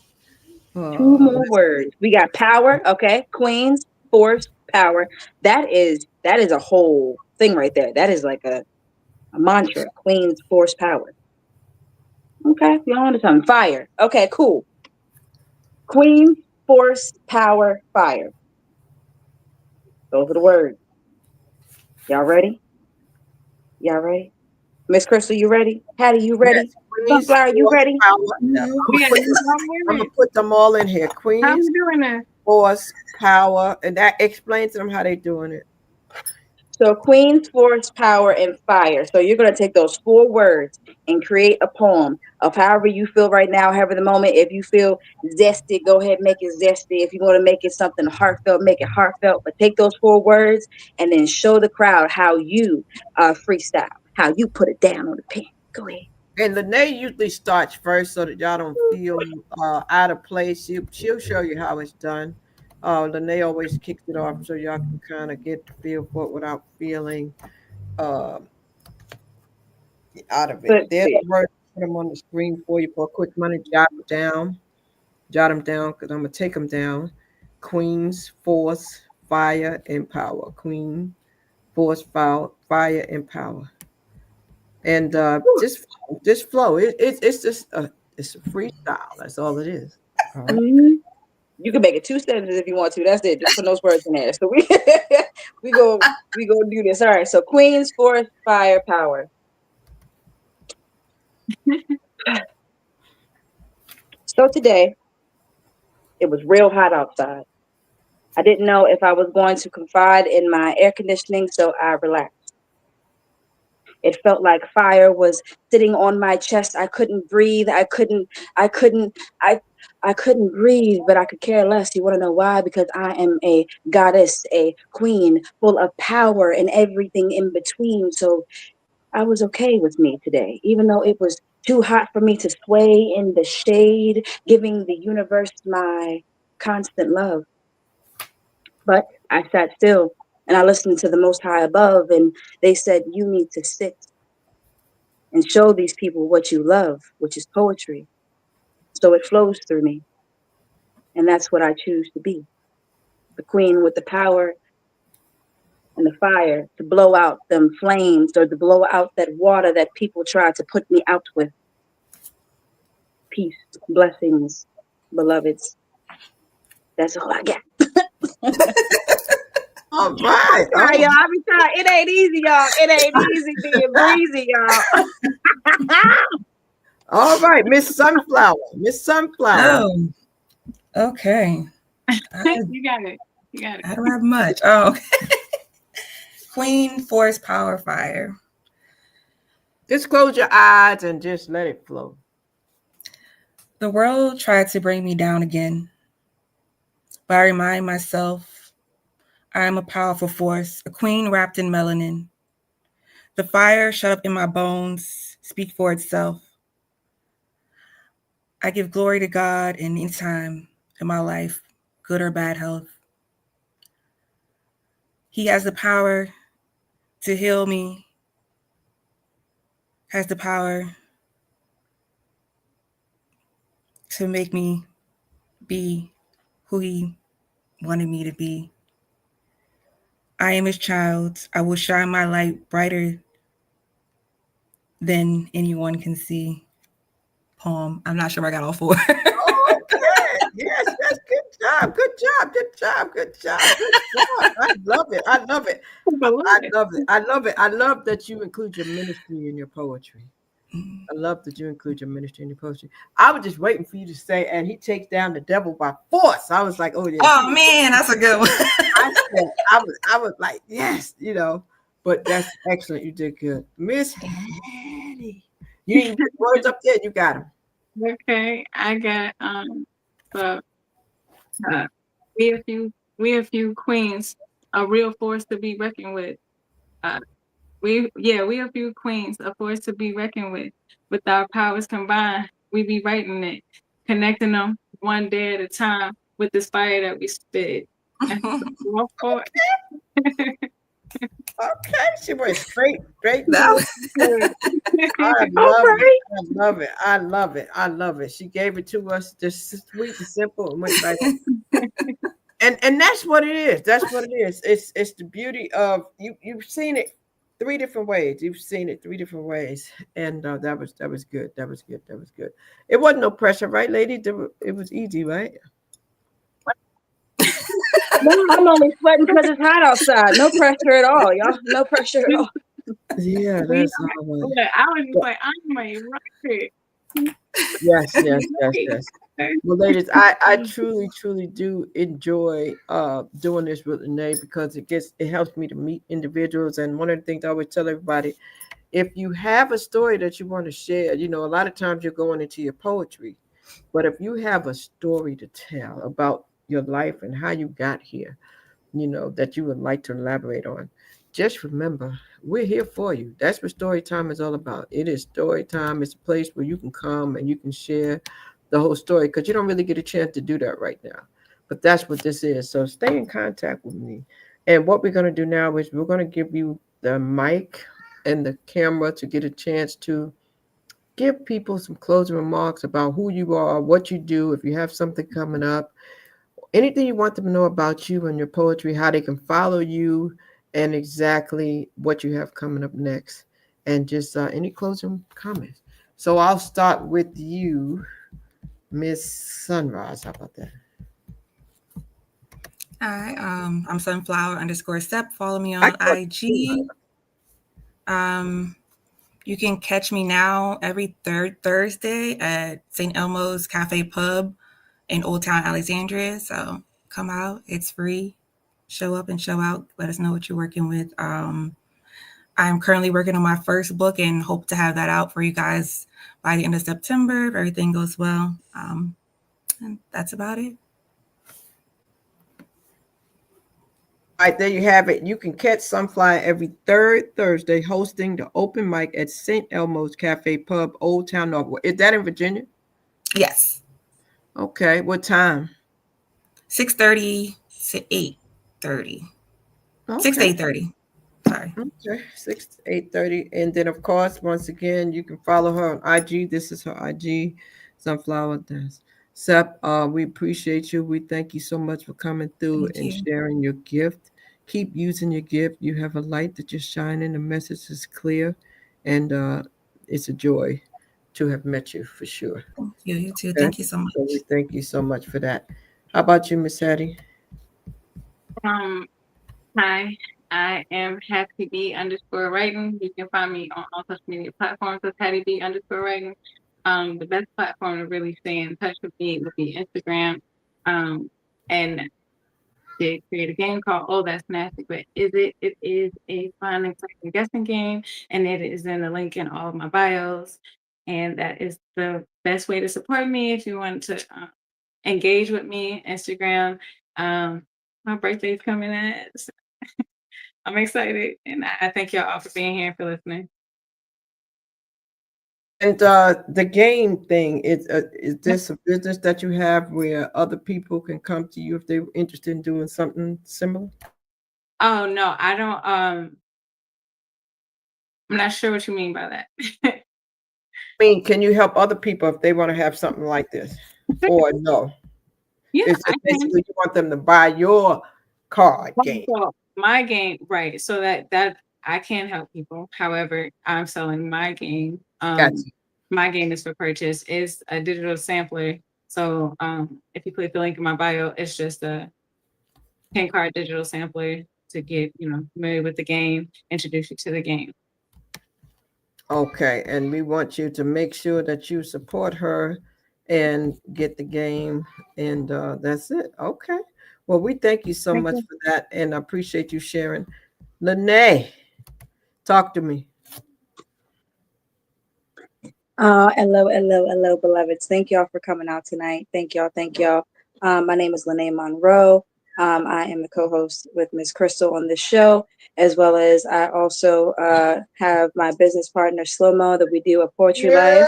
2 more words. We got power. Okay. Queens, force, power. That is a whole thing right there. That is like a mantra. Queens, force, power. Okay. Y'all on to something. Fire. Okay, cool. Queens, force, power, fire. Those are the words. Y'all ready? Y'all ready? Miss Crystal, you ready? Hattie, you ready? Yes, Queens, Sunflower, you force, ready? power. Mhm. I'm gonna put them all in here. How Queens, we doing that? force, power, and that explains to them how they doing it. So queens, force, power, and fire. So you're going to take those 4 words and create a poem of however you feel right now, however the moment. If you feel zesty, go ahead, make it zesty. If you want to make it something heartfelt, make it heartfelt. But take those 4 words and then show the crowd how you freestyle, how you put it down on the pen. Go ahead. And Lene usually starts first so that y'all don't feel out of place. She'll show you how it's done. Lene always kicks it off so y'all can kind of get the feel for it without feeling uh, out of it. Let's There's see. the word. Put them on the screen for you for a quick minute. Jot them down. Jot them down because I'm gonna take them down. Queens, force, fire, and power. Queen, force, fire, and power. And just flow. It's just it's a freestyle. That's all it is. All right. Mhm. You can make it 2 sentences if you want to. That's it. Just put those words in there. So we we go do this. All right. So queens, force, fire, power. So today it was real hot outside. I didn't know if I was going to confide in my air conditioning, so I relaxed. It felt like fire was sitting on my chest. I couldn't breathe. I couldn't, I, I couldn't breathe, but I could care less. You want to know why? Because I am a goddess, a queen, full of power and everything in between. So I was okay with me today, even though it was too hot for me to sway in the shade, giving the universe my constant love. But I sat still and I listened to the Most High above, and they said, "You need to sit and show these people what you love, which is poetry." So it flows through me. And that's what I choose to be, the queen with the power and the fire to blow out them flames or to blow out that water that people try to put me out with. Peace, blessings, beloveds. That's all I got. All I'm right. sorry, Oh, y'all. I be trying. It ain't easy, y'all. It ain't easy being breezy, y'all. all right, Miss Sunflower. Miss Sunflower. Oh, okay. I, You got it. You got it. I don't have much. Oh, okay. Queen, force, power, fire. Just close your eyes and just let it flow. The world tried to bring me down again, but I remind myself I am a powerful force, a queen wrapped in melanin. The fire shut up in my bones, speak for itself. I give glory to God in any time in my life, good or bad health. He has the power to heal me, has the power to make me be who he wanted me to be. I am his child. I will shine my light brighter than anyone can see. Poem. I'm not sure I got all four. Okay. Yes, yes. Good job. Good job. Good job. Good job. Good job. I love it. I love it. I love it. I love it. I love that you include your ministry in your poetry. I love that you include your ministry in your poetry. I was just waiting for you to say, and he takes down the devil by force. I was like, oh yeah. Oh man, that's a good one. I was like, yes, but that's excellent. You did good. Miss Hattie. You didn't put words up there, you got them. Okay, I got so we a few queens, a real force to be reckoned with. We a few queens, a force to be reckoned with. With our powers combined, we be writing it, connecting them one day at a time with this fire that we spit. Okay, she went straight to That it. I love it. I love it. I love it. I love it. She gave it to us just sweet and simple and went right on. And that's what it is. That's what it is. It's the beauty of you've seen it three different ways. You've seen it three different ways. And that was good. That was good. That was good. It wasn't no pressure, right, lady? It was easy, right? No, I'm only sweating because it's hot outside. No pressure at all, y'all. No pressure at all. Yeah, that's all right. I was just like, I'm a rocket. Yes. Well, ladies, I truly do enjoy doing this with Renee because it helps me to meet individuals. And one of the things I always tell everybody, if you have a story that you want to share, a lot of times you're going into your poetry, but if you have a story to tell about your life and how you got here, that you would like to elaborate on, just remember, we're here for you. That's what story time is all about. It is story time. It's a place where you can come and you can share the whole story because you don't really get a chance to do that right now. But that's what this is. So stay in contact with me. And what we're going to do now is we're going to give you the mic and the camera to get a chance to give people some closing remarks about who you are, what you do, if you have something coming up, anything you want them to know about you and your poetry, how they can follow you, and exactly what you have coming up next. And just any closing comments. So I'll start with you, Miss Sunrise. How about that? Hi, I'm sunflower_step. Follow me on IG. You can catch me now every third Thursday at St. Elmo's Cafe Pub in Old Town Alexandria. So come out, it's free. Show up and show out. Let us know what you're working with. I'm currently working on my first book and hope to have that out for you guys by the end of September if everything goes well. And that's about it. All right, there you have it. You can catch Sunfly every third Thursday hosting the open mic at St. Elmo's Cafe Pub, Old Town Norfolk. Is that in Virginia? Yes. Okay. What time? 6:30 to 8:30. Okay. 6 to 8:30. Sorry. Okay. 6 to 8:30. And then, of course, once again, you can follow her on IG. This is her IG, Sunflower Dance. Sep, we appreciate you. We thank you so much for coming through and sharing your gift. Keep using your gift. You have a light that you're shining. The message is clear. And it's a joy to have met you for sure. Thank you. You too. Okay? Thank you so much. So we thank you so much for that. How about you, Miss Hattie? Hi, I am Hattie B_writing. You can find me on all social media platforms as Hattie B_writing. The best platform to really stay in touch with me would be Instagram. And did create a game called Oh That's Nasty, but it is a fun and exciting guessing game, and it is in the link in all of my bios. And that is the best way to support me if you want to engage with me. Instagram. My birthday's coming at. So I'm excited, and I thank y'all all for being here and for listening. And the game thing, is this a business that you have where other people can come to you if they're interested in doing something similar? Oh no, I don't. I'm not sure what you mean by that. I mean, can you help other people if they want to have something like this? or no? Yeah, It's I can. basically you want them to buy your card game. So my game, right? So that I can help people. However, I'm selling my game. Gotcha. My game is for purchase. It's a digital sampler. So if you click the link in my bio, it's just a 10 card digital sampler to get familiar with the game, introduce you to the game. Okay, and we want you to make sure that you support her and get the game, and that's it. Okay. Well, we thank you so Thank much you. for that, and I appreciate you sharing. Lanai, talk to me. Hello, beloveds. Thank y'all for coming out tonight. Thank y'all. Thank y'all. My name is Lanai Monroe. I am the co-host with Miss Crystal on this show, as well as I also have my business partner Slow Mo that we do a poetry live.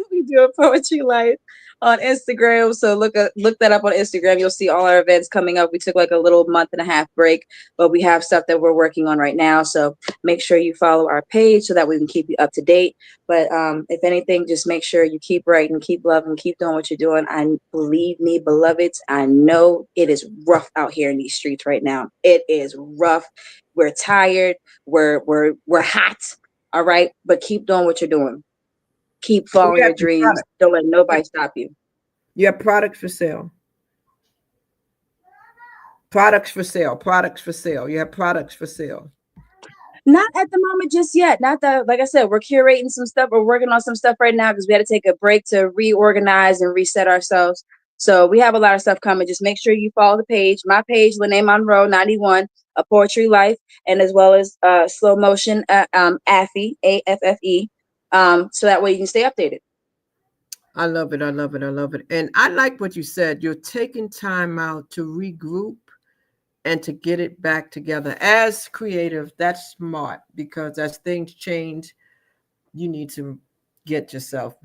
We do a poetry live on Instagram. So look that up on Instagram. You'll see all our events coming up. We took like a little month and a half break, but we have stuff that we're working on right now. So make sure you follow our page so that we can keep you up to date. But if anything, just make sure you keep writing, keep loving, keep doing what you're doing. I believe me, beloveds, I know it is rough out here in these streets right now. It is rough. We're tired. We're hot. All right. But keep doing what you're doing. Keep So following your dreams. Don't let nobody stop you. You have products for sale. Products for sale. Products for sale. You have products for sale. Not at the moment just yet. Not that, like I said, we're curating some stuff. We're working on some stuff right now because we had to take a break to reorganize and reset ourselves. So we have a lot of stuff coming. Just make sure you follow the page. My page, Lanai Monroe 91, A Poetry Life, and as well as Slow Motion Affy, AFFE. So that way you can stay updated. I love it. I love it. I love it. And I like what you said. You're taking time out to regroup and to get it back together. As creative, that's smart because as things change, you need to get yourself,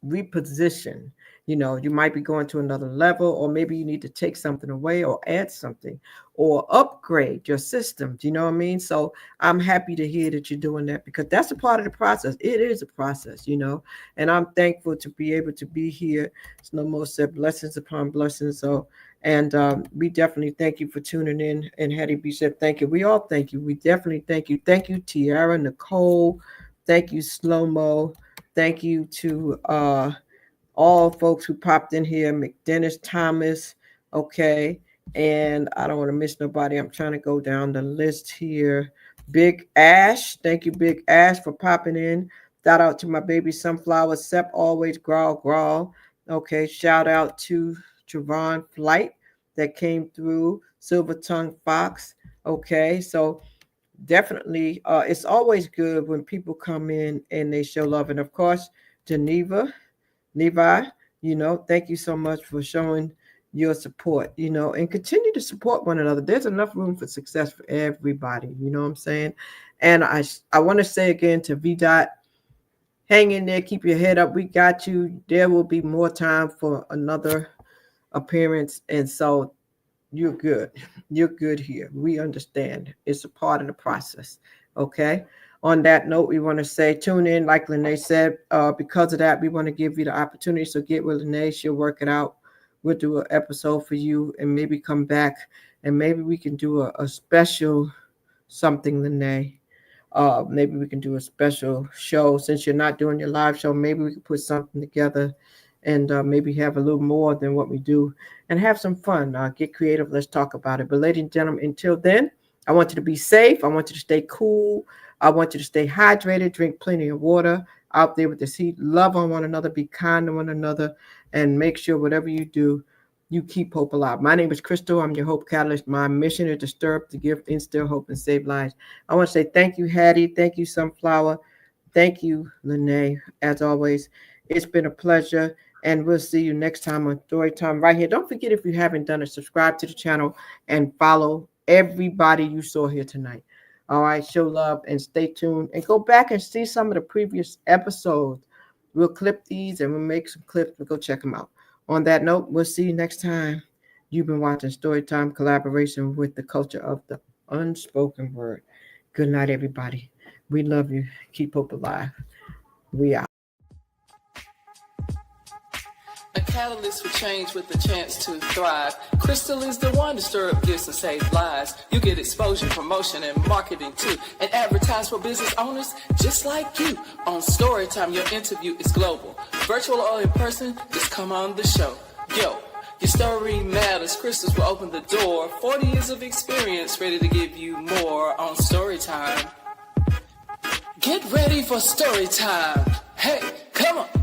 reposition. You might be going to another level, or maybe you need to take something away or add something or upgrade your system. Do you know what I mean? So I'm happy to hear that you're doing that because that's a part of the process. It is a process, and I'm thankful to be able to be here. It's no more said blessings upon blessings. So, and we definitely thank you for tuning in. And Hattie B said, thank you. We all thank you. We definitely thank you. Thank you, Tiara, Nicole. Thank you, Slow Mo. Thank you to all folks who popped in here, McDennis Thomas, okay, and I don't want to miss nobody. I'm trying to go down the list here. Big Ash, thank you, Big Ash, for popping in. Shout out to my baby Sunflower, Sep always growl. Okay, shout out to Javon Flight that came through, Silver Tongue Fox. Okay, so definitely, it's always good when people come in and they show love, and of course, Geneva. Levi, thank you so much for showing your support, and continue to support one another. There's enough room for success for everybody. You know what I'm saying? And I want to say again to V Dot, hang in there, keep your head up. We got you. There will be more time for another appearance. And so you're good. You're good here. We understand. It's a part of the process. Okay. On that note, we want to say tune in, like Lanai said. Because of that, we want to give you the opportunity. So get with Lanai. She'll work it out. We'll do an episode for you and maybe come back and maybe we can do a special something, Lanai. Maybe we can do a special show since you're not doing your live show. Maybe we can put something together and maybe have a little more than what we do and have some fun. Get creative. Let's talk about it. But ladies and gentlemen, until then, I want you to be safe. I want you to stay cool. I want you to stay hydrated, drink plenty of water out there with this heat. Love on one another, be kind to one another, and make sure whatever you do, you keep hope alive. My name is Crystal. I'm your Hope Catalyst. My mission is to stir up, to give, instill hope, and save lives. I want to say thank you, Hattie. Thank you, Sunflower. Thank you, Lanai. As always, it's been a pleasure. And we'll see you next time on Story Time right here. Don't forget, if you haven't done it, subscribe to the channel and follow everybody you saw here tonight. All right, show love and stay tuned and go back and see some of the previous episodes. We'll clip these and we'll make some clips. We'll go check them out. On that note, we'll see you next time. You've been watching Storytime collaboration with the culture of the unspoken word. Good night, everybody. We love you. Keep hope alive. We out. catalyst for change with the chance to thrive. Crystal is the one to stir up gifts and save lives. You get exposure, promotion, and marketing too. And advertise for business owners just like you. On Storytime, your interview is global. Virtual or in person, just come on the show. Yo, your story matters. Crystals will open the door. 40 years of experience, ready to give you more on Storytime. Get ready for Storytime. Hey, come on.